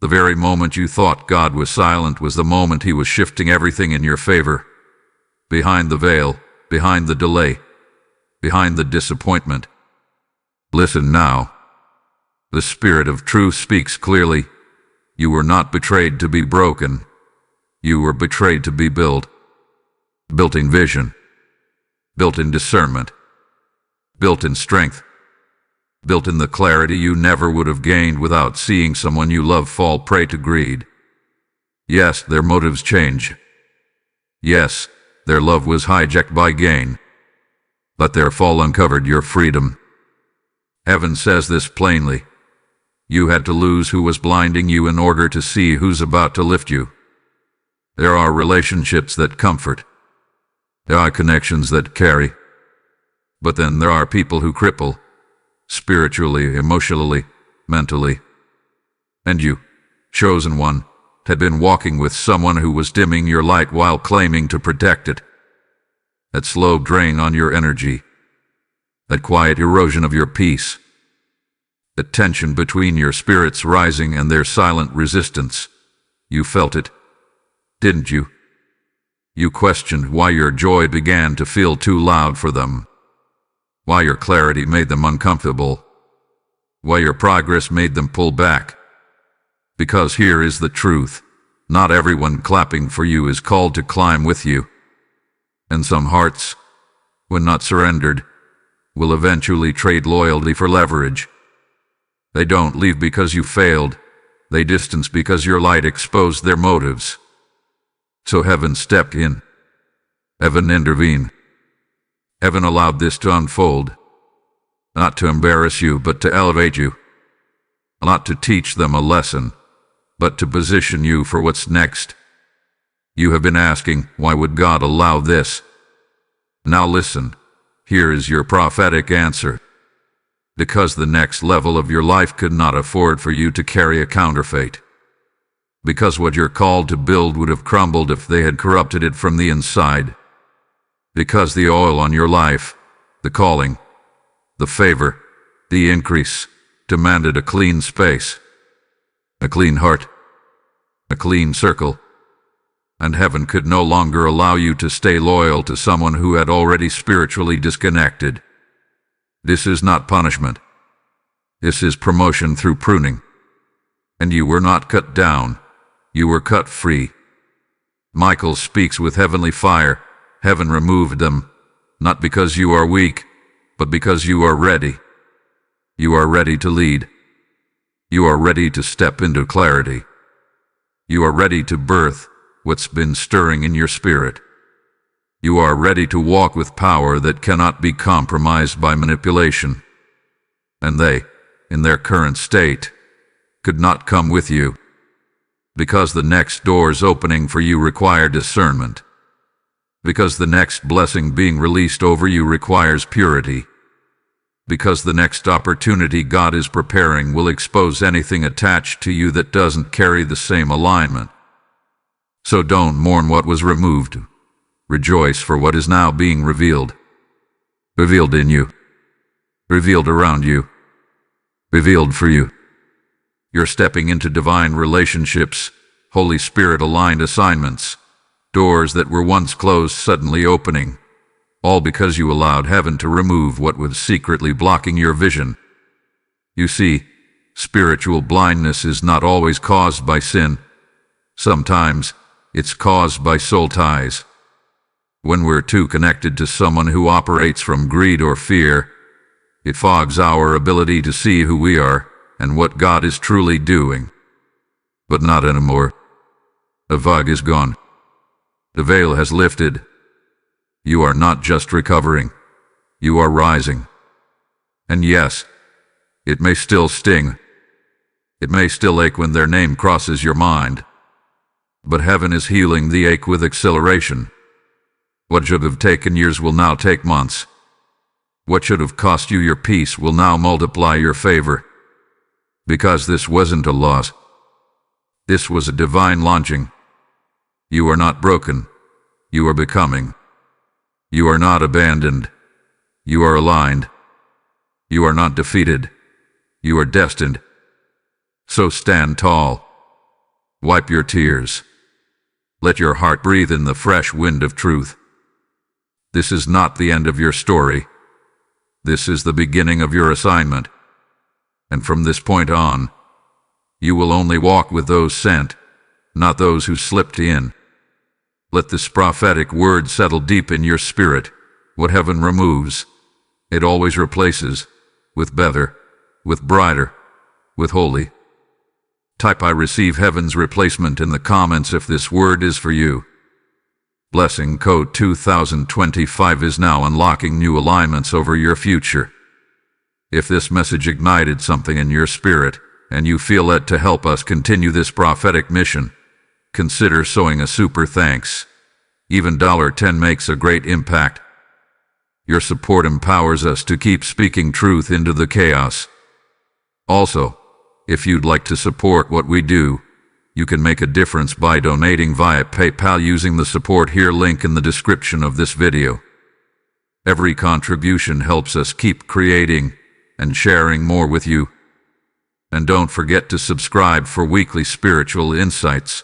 The very moment you thought God was silent was the moment he was shifting everything in your favor. Behind the veil, behind the delay, behind the disappointment. Listen now. The Spirit of truth speaks clearly. You were not betrayed to be broken. You were betrayed to be built. Built in vision. Built in discernment. Built in strength. Built in the clarity you never would have gained without seeing someone you love fall prey to greed. Yes, their motives change. Yes, their love was hijacked by gain. But their fall uncovered your freedom. Heaven says this plainly. You had to lose who was blinding you in order to see who's about to lift you. There are relationships that comfort. There are connections that carry. But then there are people who cripple. Spiritually, emotionally, mentally. And you, chosen one, had been walking with someone who was dimming your light while claiming to protect it. That slow drain on your energy. That quiet erosion of your peace. The tension between your spirits rising and their silent resistance. You felt it, didn't you? You questioned why your joy began to feel too loud for them. why your clarity made them uncomfortable, why your progress made them pull back. Because here is the truth. Not everyone clapping for you is called to climb with you. And some hearts, when not surrendered, will eventually trade loyalty for leverage. They don't leave because you failed. They distance because your light exposed their motives. So heaven stepped in. Heaven intervened. Heaven allowed this to unfold. Not to embarrass you, but to elevate you. Not to teach them a lesson, but to position you for what's next. You have been asking, why would God allow this? Now listen, here is your prophetic answer. Because the next level of your life could not afford for you to carry a counterfeit. Because what you're called to build would have crumbled if they had corrupted it from the inside. Because the oil on your life, the calling, the favor, the increase, demanded a clean space, a clean heart, a clean circle, and heaven could no longer allow you to stay loyal to someone who had already spiritually disconnected. This is not punishment. This is promotion through pruning. And you were not cut down. You were cut free. Michael speaks with heavenly fire. Heaven removed them, not because you are weak, but because you are ready. You are ready to lead. You are ready to step into clarity. You are ready to birth what's been stirring in your spirit. You are ready to walk with power that cannot be compromised by manipulation. And they, in their current state, could not come with you, because the next doors opening for you require discernment. Because the next blessing being released over you requires purity. Because the next opportunity God is preparing will expose anything attached to you that doesn't carry the same alignment. So don't mourn what was removed. Rejoice for what is now being revealed. Revealed in you. Revealed around you. Revealed for you. You're stepping into divine relationships, Holy Spirit-aligned assignments, doors that were once closed suddenly opening, all because you allowed heaven to remove what was secretly blocking your vision. You see, spiritual blindness is not always caused by sin. Sometimes it's caused by soul ties. When we're too connected to someone who operates from greed or fear, it fogs our ability to see who we are and what God is truly doing. But not anymore. The fog is gone. The veil has lifted. You are not just recovering. You are rising. And yes, it may still sting. It may still ache when their name crosses your mind. But heaven is healing the ache with acceleration. What should have taken years will now take months. What should have cost you your peace will now multiply your favor. Because this wasn't a loss. This was a divine launching. You are not broken. You are becoming. You are not abandoned. You are aligned. You are not defeated. You are destined. So stand tall. Wipe your tears. Let your heart breathe in the fresh wind of truth. This is not the end of your story. This is the beginning of your assignment. And from this point on, you will only walk with those sent, not those who slipped in. Let this prophetic word settle deep in your spirit. What heaven removes, it always replaces, with better, with brighter, with holy. Type "I receive heaven's replacement" in the comments if this word is for you. Blessing Code 2025 is now unlocking new alignments over your future. If this message ignited something in your spirit, and you feel led to help us continue this prophetic mission, consider sowing a super thanks. Even $10 makes a great impact. Your support empowers us to keep speaking truth into the chaos. Also, if you'd like to support what we do, you can make a difference by donating via PayPal using the support here link in the description of this video. Every contribution helps us keep creating and sharing more with you. And don't forget to subscribe for weekly spiritual insights,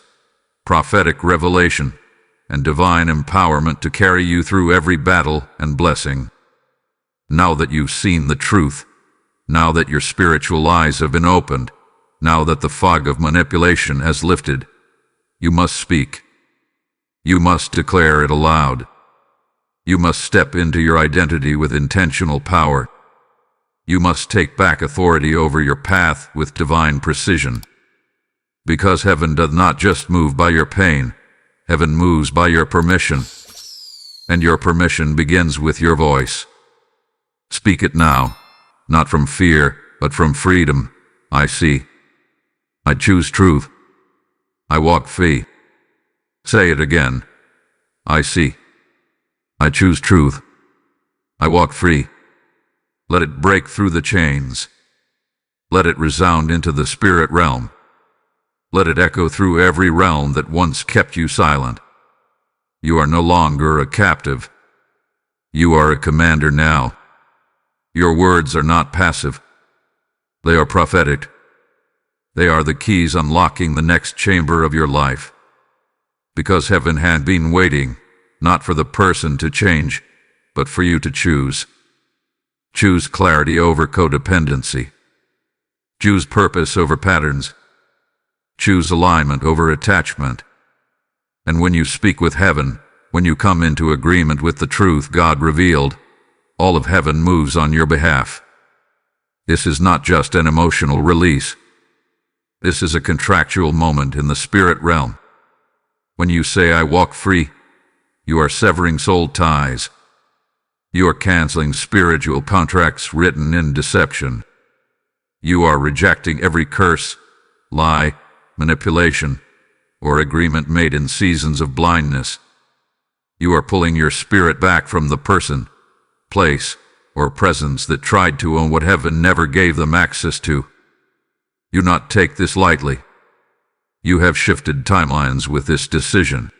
prophetic revelation, and divine empowerment to carry you through every battle and blessing. Now that you've seen the truth, now that your spiritual eyes have been opened, now that the fog of manipulation has lifted, you must speak. You must declare it aloud. You must step into your identity with intentional power. You must take back authority over your path with divine precision. Because heaven does not just move by your pain, heaven moves by your permission. And your permission begins with your voice. Speak it now, not from fear, but from freedom. I see. I choose truth. I walk free. Say it again. I see. I choose truth. I walk free. Let it break through the chains. Let it resound into the spirit realm. Let it echo through every realm that once kept you silent. You are no longer a captive. You are a commander now. Your words are not passive. They are prophetic. They are the keys unlocking the next chamber of your life. Because heaven had been waiting, not for the person to change, but for you to choose. Choose clarity over codependency. Choose purpose over patterns. Choose alignment over attachment. And when you speak with heaven, when you come into agreement with the truth God revealed, all of heaven moves on your behalf. This is not just an emotional release. This is a contractual moment in the spirit realm. When you say, I walk free, you are severing soul ties. You are canceling spiritual contracts written in deception. You are rejecting every curse, lie, manipulation, or agreement made in seasons of blindness. You are pulling your spirit back from the person, place, or presence that tried to own what heaven never gave them access to. You not take this lightly. You have shifted timelines with this decision.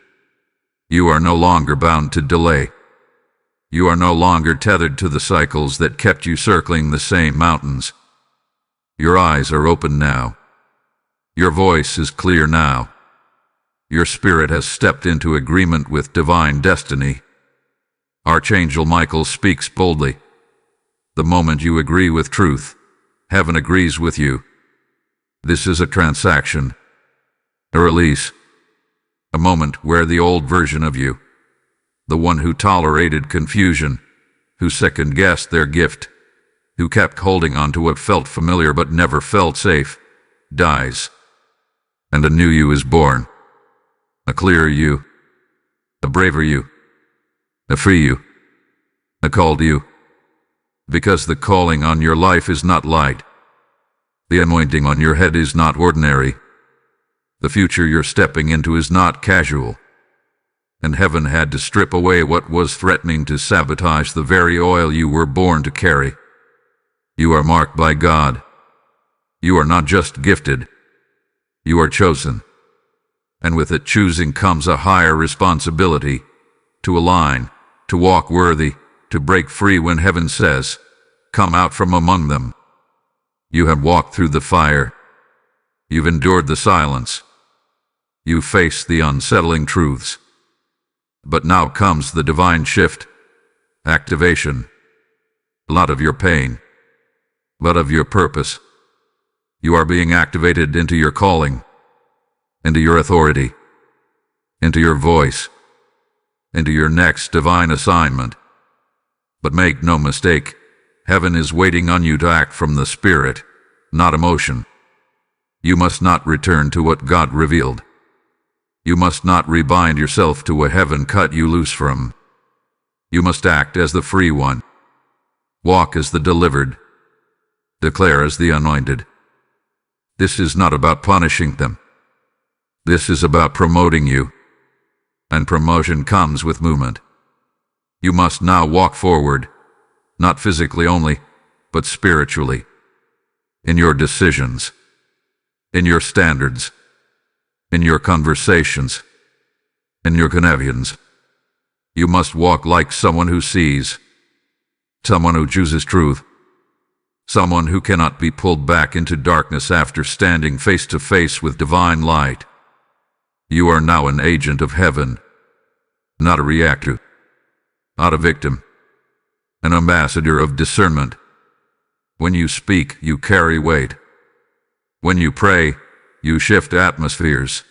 You are no longer bound to delay. You are no longer tethered to the cycles that kept you circling the same mountains. Your eyes are open now. Your voice is clear now. Your spirit has stepped into agreement with divine destiny. Archangel Michael speaks boldly. The moment you agree with truth, heaven agrees with you. This is a transaction, a release, a moment where the old version of you, the one who tolerated confusion, who second-guessed their gift, who kept holding on to what felt familiar but never felt safe, dies. And a new you is born. A clearer you, a braver you, a free you, a called you. Because the calling on your life is not light. The anointing on your head is not ordinary. The future you're stepping into is not casual. And heaven had to strip away what was threatening to sabotage the very oil you were born to carry. You are marked by God. You are not just gifted. You are chosen. And with it choosing comes a higher responsibility, to align, to walk worthy, to break free when heaven says, come out from among them. You have walked through the fire. You've endured the silence. You faced the unsettling truths. But now comes the divine shift, activation. Not of your pain, but of your purpose. You are being activated into your calling, into your authority, into your voice, into your next divine assignment. But make no mistake, heaven is waiting on you to act from the Spirit, not emotion. You must not return to what God revealed. You must not rebind yourself to what heaven cut you loose from. You must act as the free one. Walk as the delivered. Declare as the anointed. This is not about punishing them. This is about promoting you. And promotion comes with movement. You must now walk forward, not physically only, but spiritually. In your decisions, in your standards, in your conversations, in your connections. You must walk like someone who sees, someone who chooses truth, someone who cannot be pulled back into darkness after standing face to face with divine light. You are now an agent of heaven, not a reactor, not a victim. an ambassador of discernment. When you speak, you carry weight. When you pray, you shift atmospheres.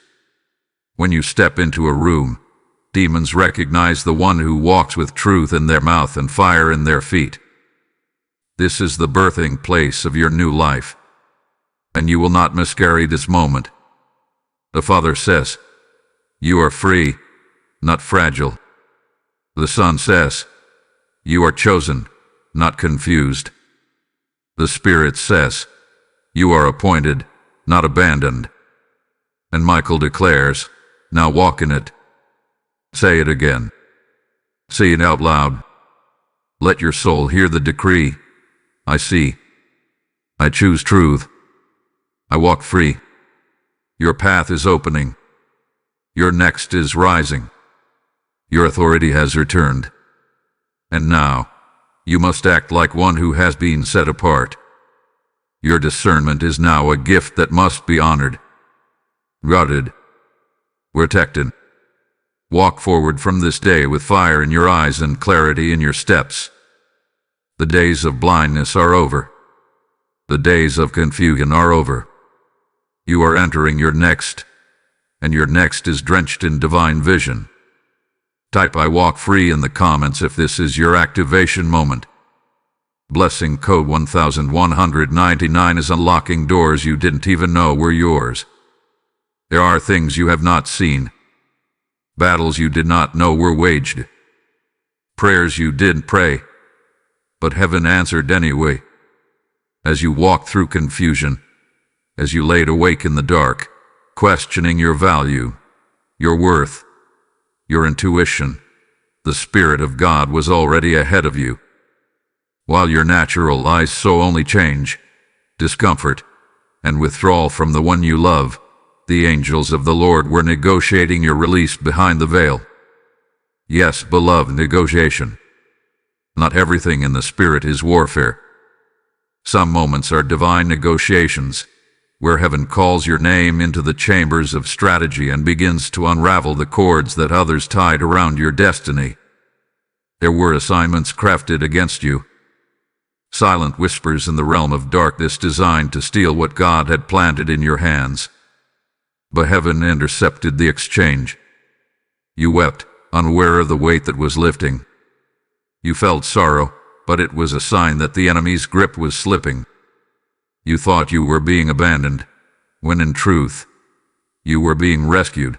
When you step into a room, demons recognize the one who walks with truth in their mouth and fire in their feet. This is the birthing place of your new life, and you will not miscarry this moment. The Father says, you are free, not fragile. The Son says, you are chosen, not confused. The Spirit says, you are appointed, not abandoned. And Michael declares, now walk in it. Say it again. Say it out loud. Let your soul hear the decree. I see. I choose truth. I walk free. Your path is opening. Your next is rising. Your authority has returned. And now, you must act like one who has been set apart. Your discernment is now a gift that must be honored. Guarded. Protected. Walk forward from this day with fire in your eyes and clarity in your steps. The days of blindness are over. The days of confusion are over. You are entering your next, and your next is drenched in divine vision. Type I walk free in the comments if this is your activation moment. Blessing code 1199 is unlocking doors you didn't even know were yours. There are things you have not seen. Battles you did not know were waged. Prayers you didn't pray, but heaven answered anyway. As you walked through confusion, as you laid awake in the dark, questioning your value, your worth, your intuition, the Spirit of God was already ahead of you. While your natural eyes saw only change, discomfort, and withdrawal from the one you love, the angels of the Lord were negotiating your release behind the veil. Yes, beloved, negotiation. Not everything in the Spirit is warfare. Some moments are divine negotiations, where heaven calls your name into the chambers of strategy and begins to unravel the cords that others tied around your destiny. There were assignments crafted against you. Silent whispers in the realm of darkness designed to steal what God had planted in your hands. But heaven intercepted the exchange. You wept, unaware of the weight that was lifting. You felt sorrow, but it was a sign that the enemy's grip was slipping. You thought you were being abandoned, when in truth, you were being rescued.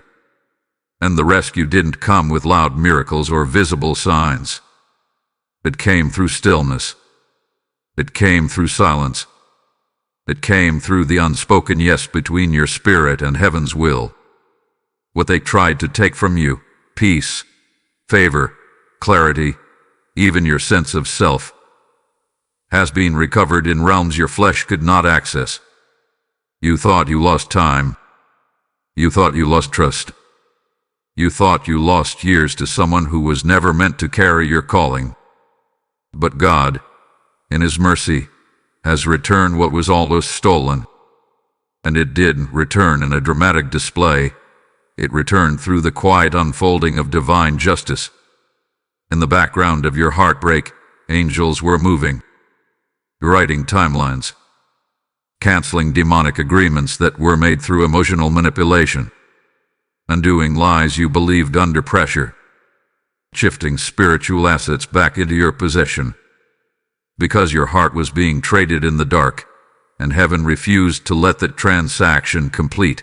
And the rescue didn't come with loud miracles or visible signs. It came through stillness. It came through silence. It came through the unspoken yes between your spirit and heaven's will. What they tried to take from you, peace, favor, clarity, even your sense of self, has been recovered in realms your flesh could not access. You thought you lost time. You thought you lost trust. You thought you lost years to someone who was never meant to carry your calling. But God, in His mercy, has returned what was almost stolen. And it didn't return in a dramatic display. It returned through the quiet unfolding of divine justice. In the background of your heartbreak, angels were moving, writing timelines, canceling demonic agreements that were made through emotional manipulation, undoing lies you believed under pressure, shifting spiritual assets back into your possession. Because your heart was being traded in the dark, and heaven refused to let that transaction complete.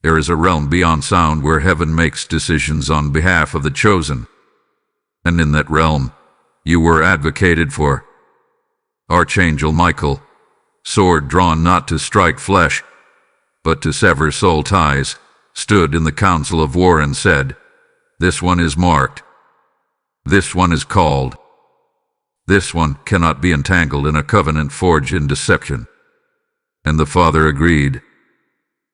There is a realm beyond sound where heaven makes decisions on behalf of the chosen. And in that realm, you were advocated for. Archangel Michael, sword drawn not to strike flesh, but to sever soul ties, stood in the council of war and said, "This one is marked. This one is called. This one cannot be entangled in a covenant forged in deception." And the Father agreed.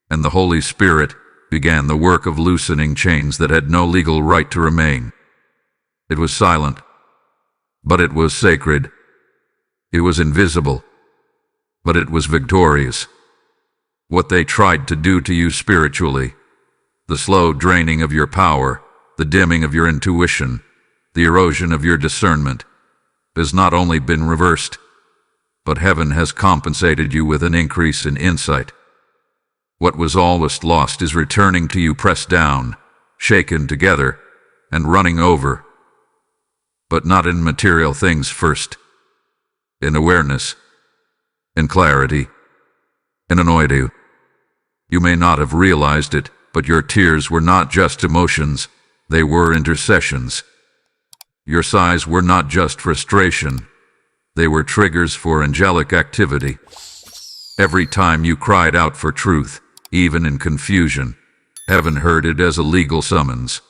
And the Holy Spirit began the work of loosening chains that had no legal right to remain. It was silent, but it was sacred. It was invisible, but it was victorious. What they tried to do to you spiritually, the slow draining of your power, the dimming of your intuition, the erosion of your discernment, has not only been reversed, but heaven has compensated you with an increase in insight. What was almost lost is returning to you, pressed down, shaken together, and running over. But not in material things first. In awareness, in clarity, in anointing. You may not have realized it, but your tears were not just emotions, they were intercessions. Your sighs were not just frustration, they were triggers for angelic activity. Every time you cried out for truth, even in confusion, heaven heard it as a legal summons.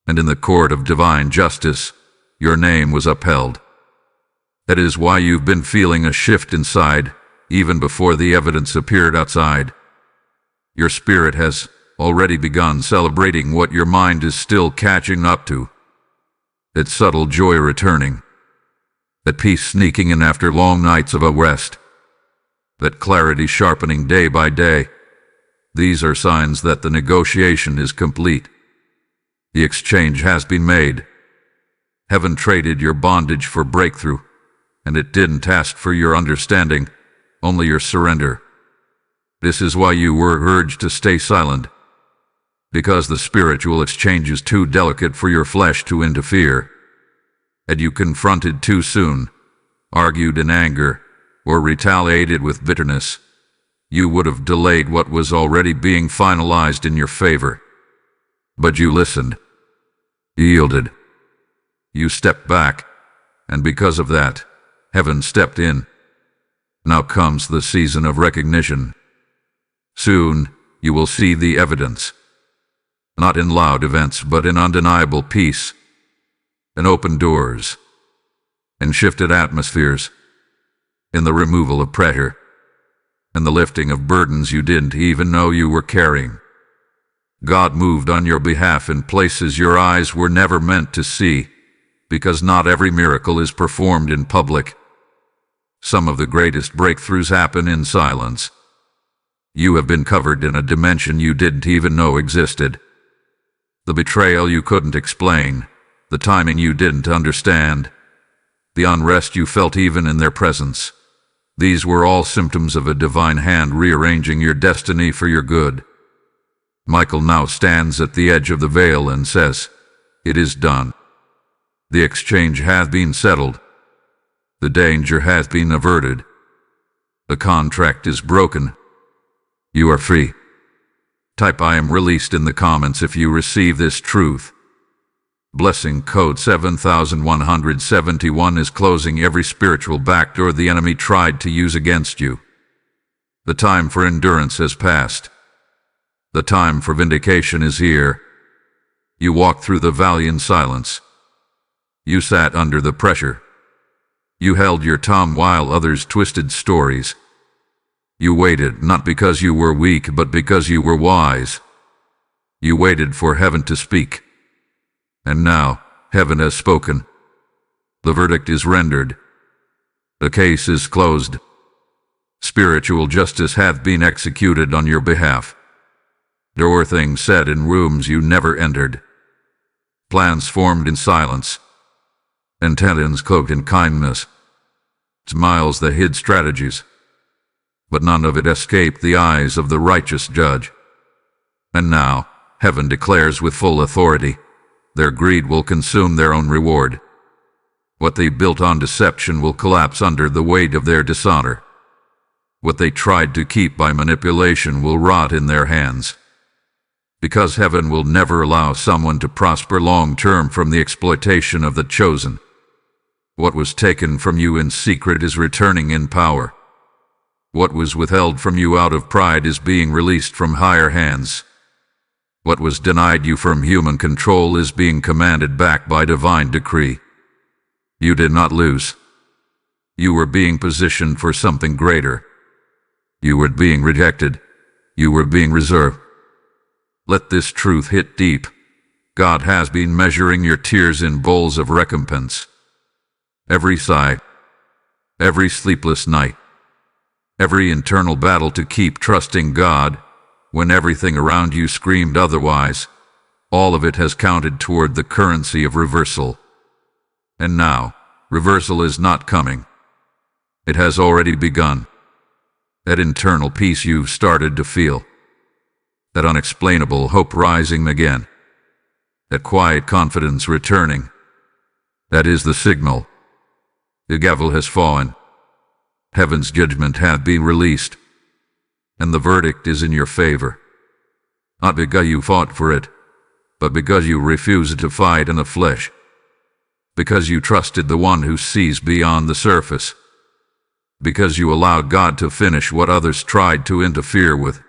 And in the court of divine justice, your name was upheld. That is why you've been feeling a shift inside, even before the evidence appeared outside. Your spirit has already begun celebrating what your mind is still catching up to. Its subtle joy returning. That peace sneaking in after long nights of unrest. That clarity sharpening day by day. These are signs that the negotiation is complete. The exchange has been made. Heaven traded your bondage for breakthrough, and it didn't ask for your understanding, only your surrender. This is why you were urged to stay silent, because the spiritual exchange is too delicate for your flesh to interfere. Had you confronted too soon, argued in anger, or retaliated with bitterness, you would have delayed what was already being finalized in your favor. But you listened. You yielded. You stepped back, and because of that, heaven stepped in. Now comes the season of recognition. Soon, you will see the evidence. Not in loud events, but in undeniable peace, in open doors, in shifted atmospheres, in the removal of pressure, in the lifting of burdens you didn't even know you were carrying. God moved on your behalf in places your eyes were never meant to see, because not every miracle is performed in public. Some of the greatest breakthroughs happen in silence. You have been covered in a dimension you didn't even know existed. The betrayal you couldn't explain, the timing you didn't understand, the unrest you felt even in their presence. These were all symptoms of a divine hand rearranging your destiny for your good. Michael now stands at the edge of the veil and says, "It is done. The exchange has been settled. The danger has been averted. The contract is broken. You are free." Type "I am released" in the comments if you receive this truth. Blessing code 7171 is closing every spiritual backdoor the enemy tried to use against you. The time for endurance has passed. The time for vindication is here. You walked through the valley in silence. You sat under the pressure. You held your tongue while others twisted stories. You waited not because you were weak, but because you were wise. You waited for heaven to speak. And now, heaven has spoken. The verdict is rendered. The case is closed. Spiritual justice hath been executed on your behalf. There were things said in rooms you never entered. Plans formed in silence. Intentions cloaked in kindness. Smiles that hid strategies. But none of it escaped the eyes of the righteous judge. And now, heaven declares with full authority, their greed will consume their own reward. What they built on deception will collapse under the weight of their dishonor. What they tried to keep by manipulation will rot in their hands. Because heaven will never allow someone to prosper long-term from the exploitation of the chosen. What was taken from you in secret is returning in power. What was withheld from you out of pride is being released from higher hands. What was denied you from human control is being commanded back by divine decree. You did not lose. You were being positioned for something greater. You were being rejected. You were being reserved. Let this truth hit deep. God has been measuring your tears in bowls of recompense. Every sigh, every sleepless night, every internal battle to keep trusting God when everything around you screamed otherwise, all of it has counted toward the currency of reversal. And now, Reversal is not coming. It has already begun. That internal peace you've started to feel. That unexplainable hope rising again. That quiet confidence returning. That is the signal. The gavel has fallen. Heaven's judgment hath been released. And the verdict is in your favor. Not because you fought for it, but because you refused to fight in the flesh. Because you trusted the one who sees beyond the surface. Because you allowed God to finish what others tried to interfere with.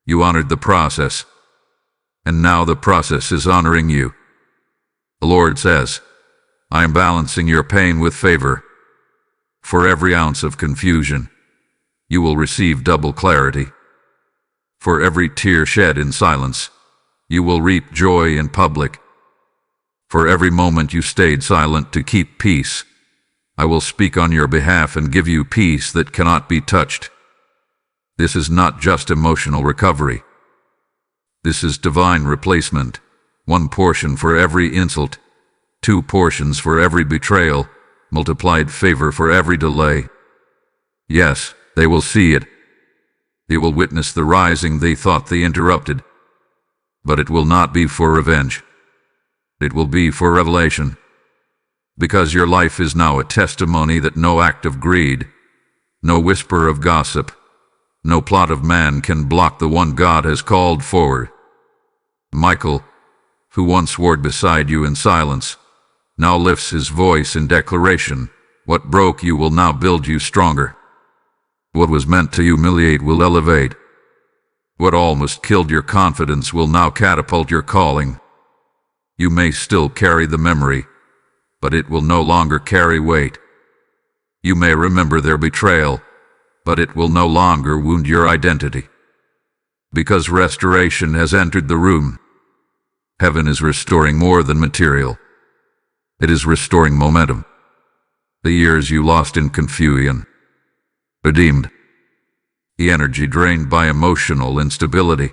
You honored the process. And now the process is honoring you. The Lord says, I am balancing your pain with favor. For every ounce of confusion, you will receive double clarity. For every tear shed in silence, you will reap joy in public. For every moment you stayed silent to keep peace, I will speak on your behalf and give you peace that cannot be touched. This is not just emotional recovery. This is divine replacement. 1 portion for every insult, 2 portions for every betrayal, multiplied favor for every delay. Yes, they will see it. They will witness the rising they thought they interrupted. But it will not be for revenge. It will be for revelation. Because your life is now a testimony that no act of greed, no whisper of gossip, no plot of man can block the one God has called forward. Michael, who once warred beside you in silence, now lifts his voice in declaration. What broke you will now build you stronger. What was meant to humiliate will elevate. What almost killed your confidence will now catapult your calling. You may still carry the memory, but it will no longer carry weight. You may remember their betrayal, but it will no longer wound your identity. Because restoration has entered the room. Heaven is restoring more than material. It is restoring momentum. The years you lost in confusion. Redeemed. The energy drained by emotional instability.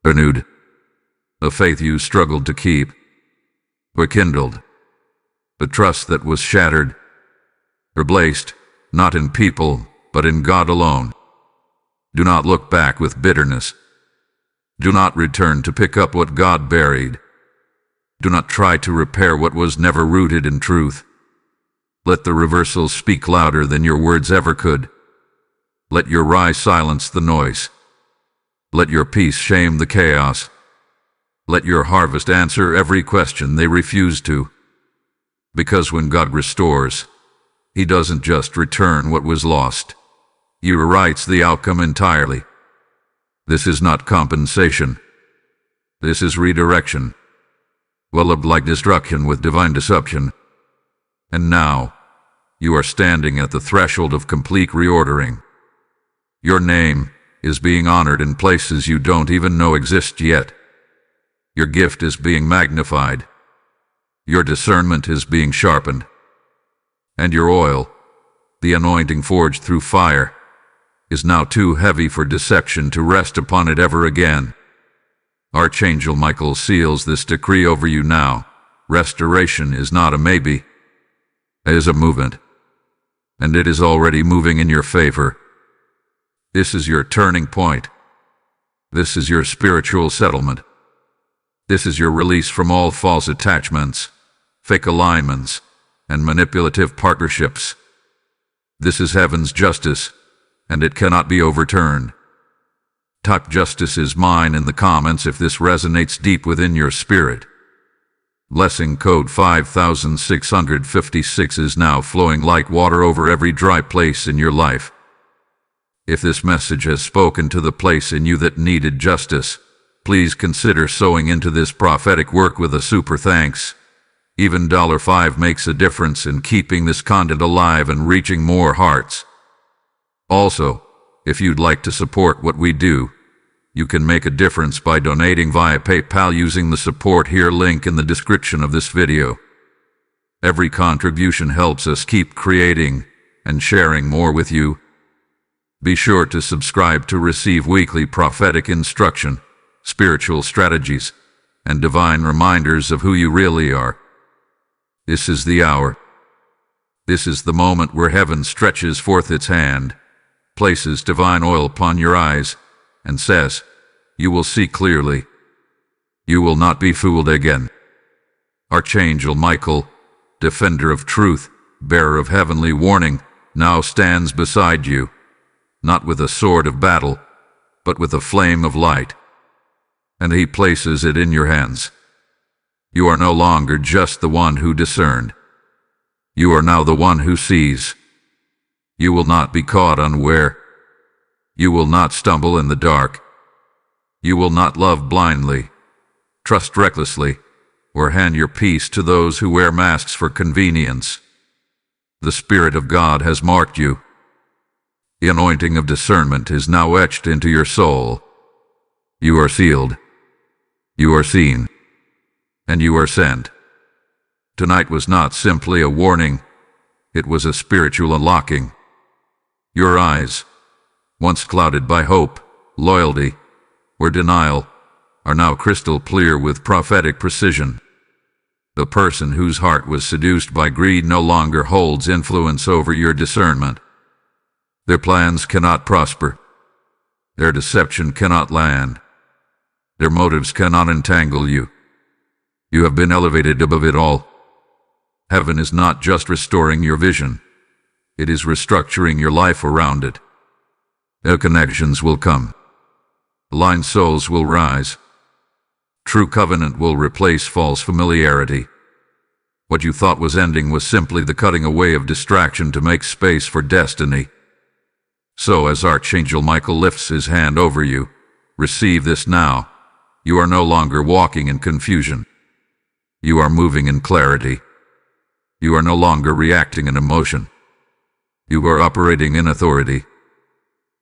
Renewed. The faith you struggled to keep. Rekindled. The trust that was shattered. Replaced, not in people, but in God alone. Do not look back with bitterness. Do not return to pick up what God buried. Do not try to repair what was never rooted in truth. Let the reversal speak louder than your words ever could. Let your rise silence the noise. Let your peace shame the chaos. Let your harvest answer every question they refuse to. Because when God restores, He doesn't just return what was lost. He rewrites the outcome entirely. This is not compensation. This is redirection. Walloped like destruction with divine deception. And now, you are standing at the threshold of complete reordering. Your name is being honored in places you don't even know exist yet. Your gift is being magnified. Your discernment is being sharpened. And your oil, the anointing forged through fire, is now too heavy for deception to rest upon it ever again. Archangel Michael seals this decree over you now. Restoration is not a maybe. It is a movement. And it is already moving in your favor. This is your turning point. This is your spiritual settlement. This is your release from all false attachments, fake alignments, and manipulative partnerships. This is heaven's justice, and it cannot be overturned. Type "justice is mine" in the comments if this resonates deep within your spirit. Blessing code 5656 is now flowing like water over every dry place in your life. If this message has spoken to the place in you that needed justice, please consider sowing into this prophetic work with a super thanks. Even $5 makes a difference in keeping this content alive and reaching more hearts. Also, if you'd like to support what we do, you can make a difference by donating via PayPal using the support here link in the description of this video. Every contribution helps us keep creating and sharing more with you. Be sure to subscribe to receive weekly prophetic instruction, spiritual strategies, and divine reminders of who you really are. This is the hour. This is the moment where heaven stretches forth its hand, places divine oil upon your eyes, and says, "You will see clearly. You will not be fooled again." Archangel Michael, defender of truth, bearer of heavenly warning, now stands beside you, not with a sword of battle, but with a flame of light, and he places it in your hands. You are no longer just the one who discerned. You are now the one who sees. You will not be caught unaware. You will not stumble in the dark. You will not love blindly, trust recklessly, or hand your peace to those who wear masks for convenience. The Spirit of God has marked you. The anointing of discernment is now etched into your soul. You are sealed. You are seen. And you are sent. Tonight was not simply a warning. It was a spiritual unlocking. Your eyes, once clouded by hope, loyalty, or denial, are now crystal clear with prophetic precision. The person whose heart was seduced by greed no longer holds influence over your discernment. Their plans cannot prosper. Their deception cannot land. Their motives cannot entangle you. You have been elevated above it all. Heaven is not just restoring your vision. It is restructuring your life around it. Their connections will come. Aligned souls will rise. True covenant will replace false familiarity. What you thought was ending was simply the cutting away of distraction to make space for destiny. So as Archangel Michael lifts his hand over you, receive this now. You are no longer walking in confusion. You are moving in clarity. You are no longer reacting in emotion. You are operating in authority.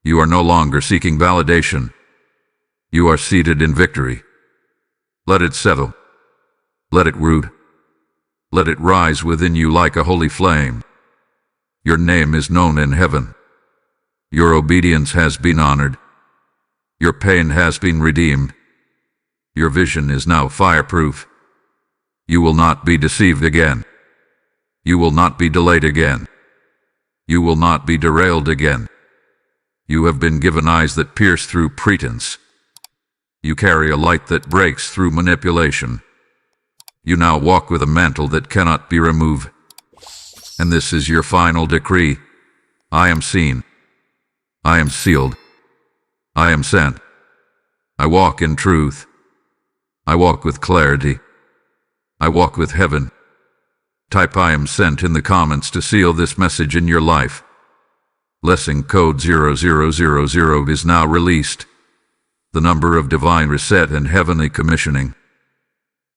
You are no longer seeking validation. You are seated in victory. Let it settle. Let it root. Let it rise within you like a holy flame. Your name is known in heaven. Your obedience has been honored. Your pain has been redeemed. Your vision is now fireproof. You will not be deceived again. You will not be delayed again. You will not be derailed again. You have been given eyes that pierce through pretense. You carry a light that breaks through manipulation. You now walk with a mantle that cannot be removed. And this is your final decree. I am seen. I am sealed. I am sent. I walk in truth. I walk with clarity. I walk with heaven. Type "I am sent" in the comments to seal this message in your life. Blessing code 0000 is now released. The number of divine reset and heavenly commissioning.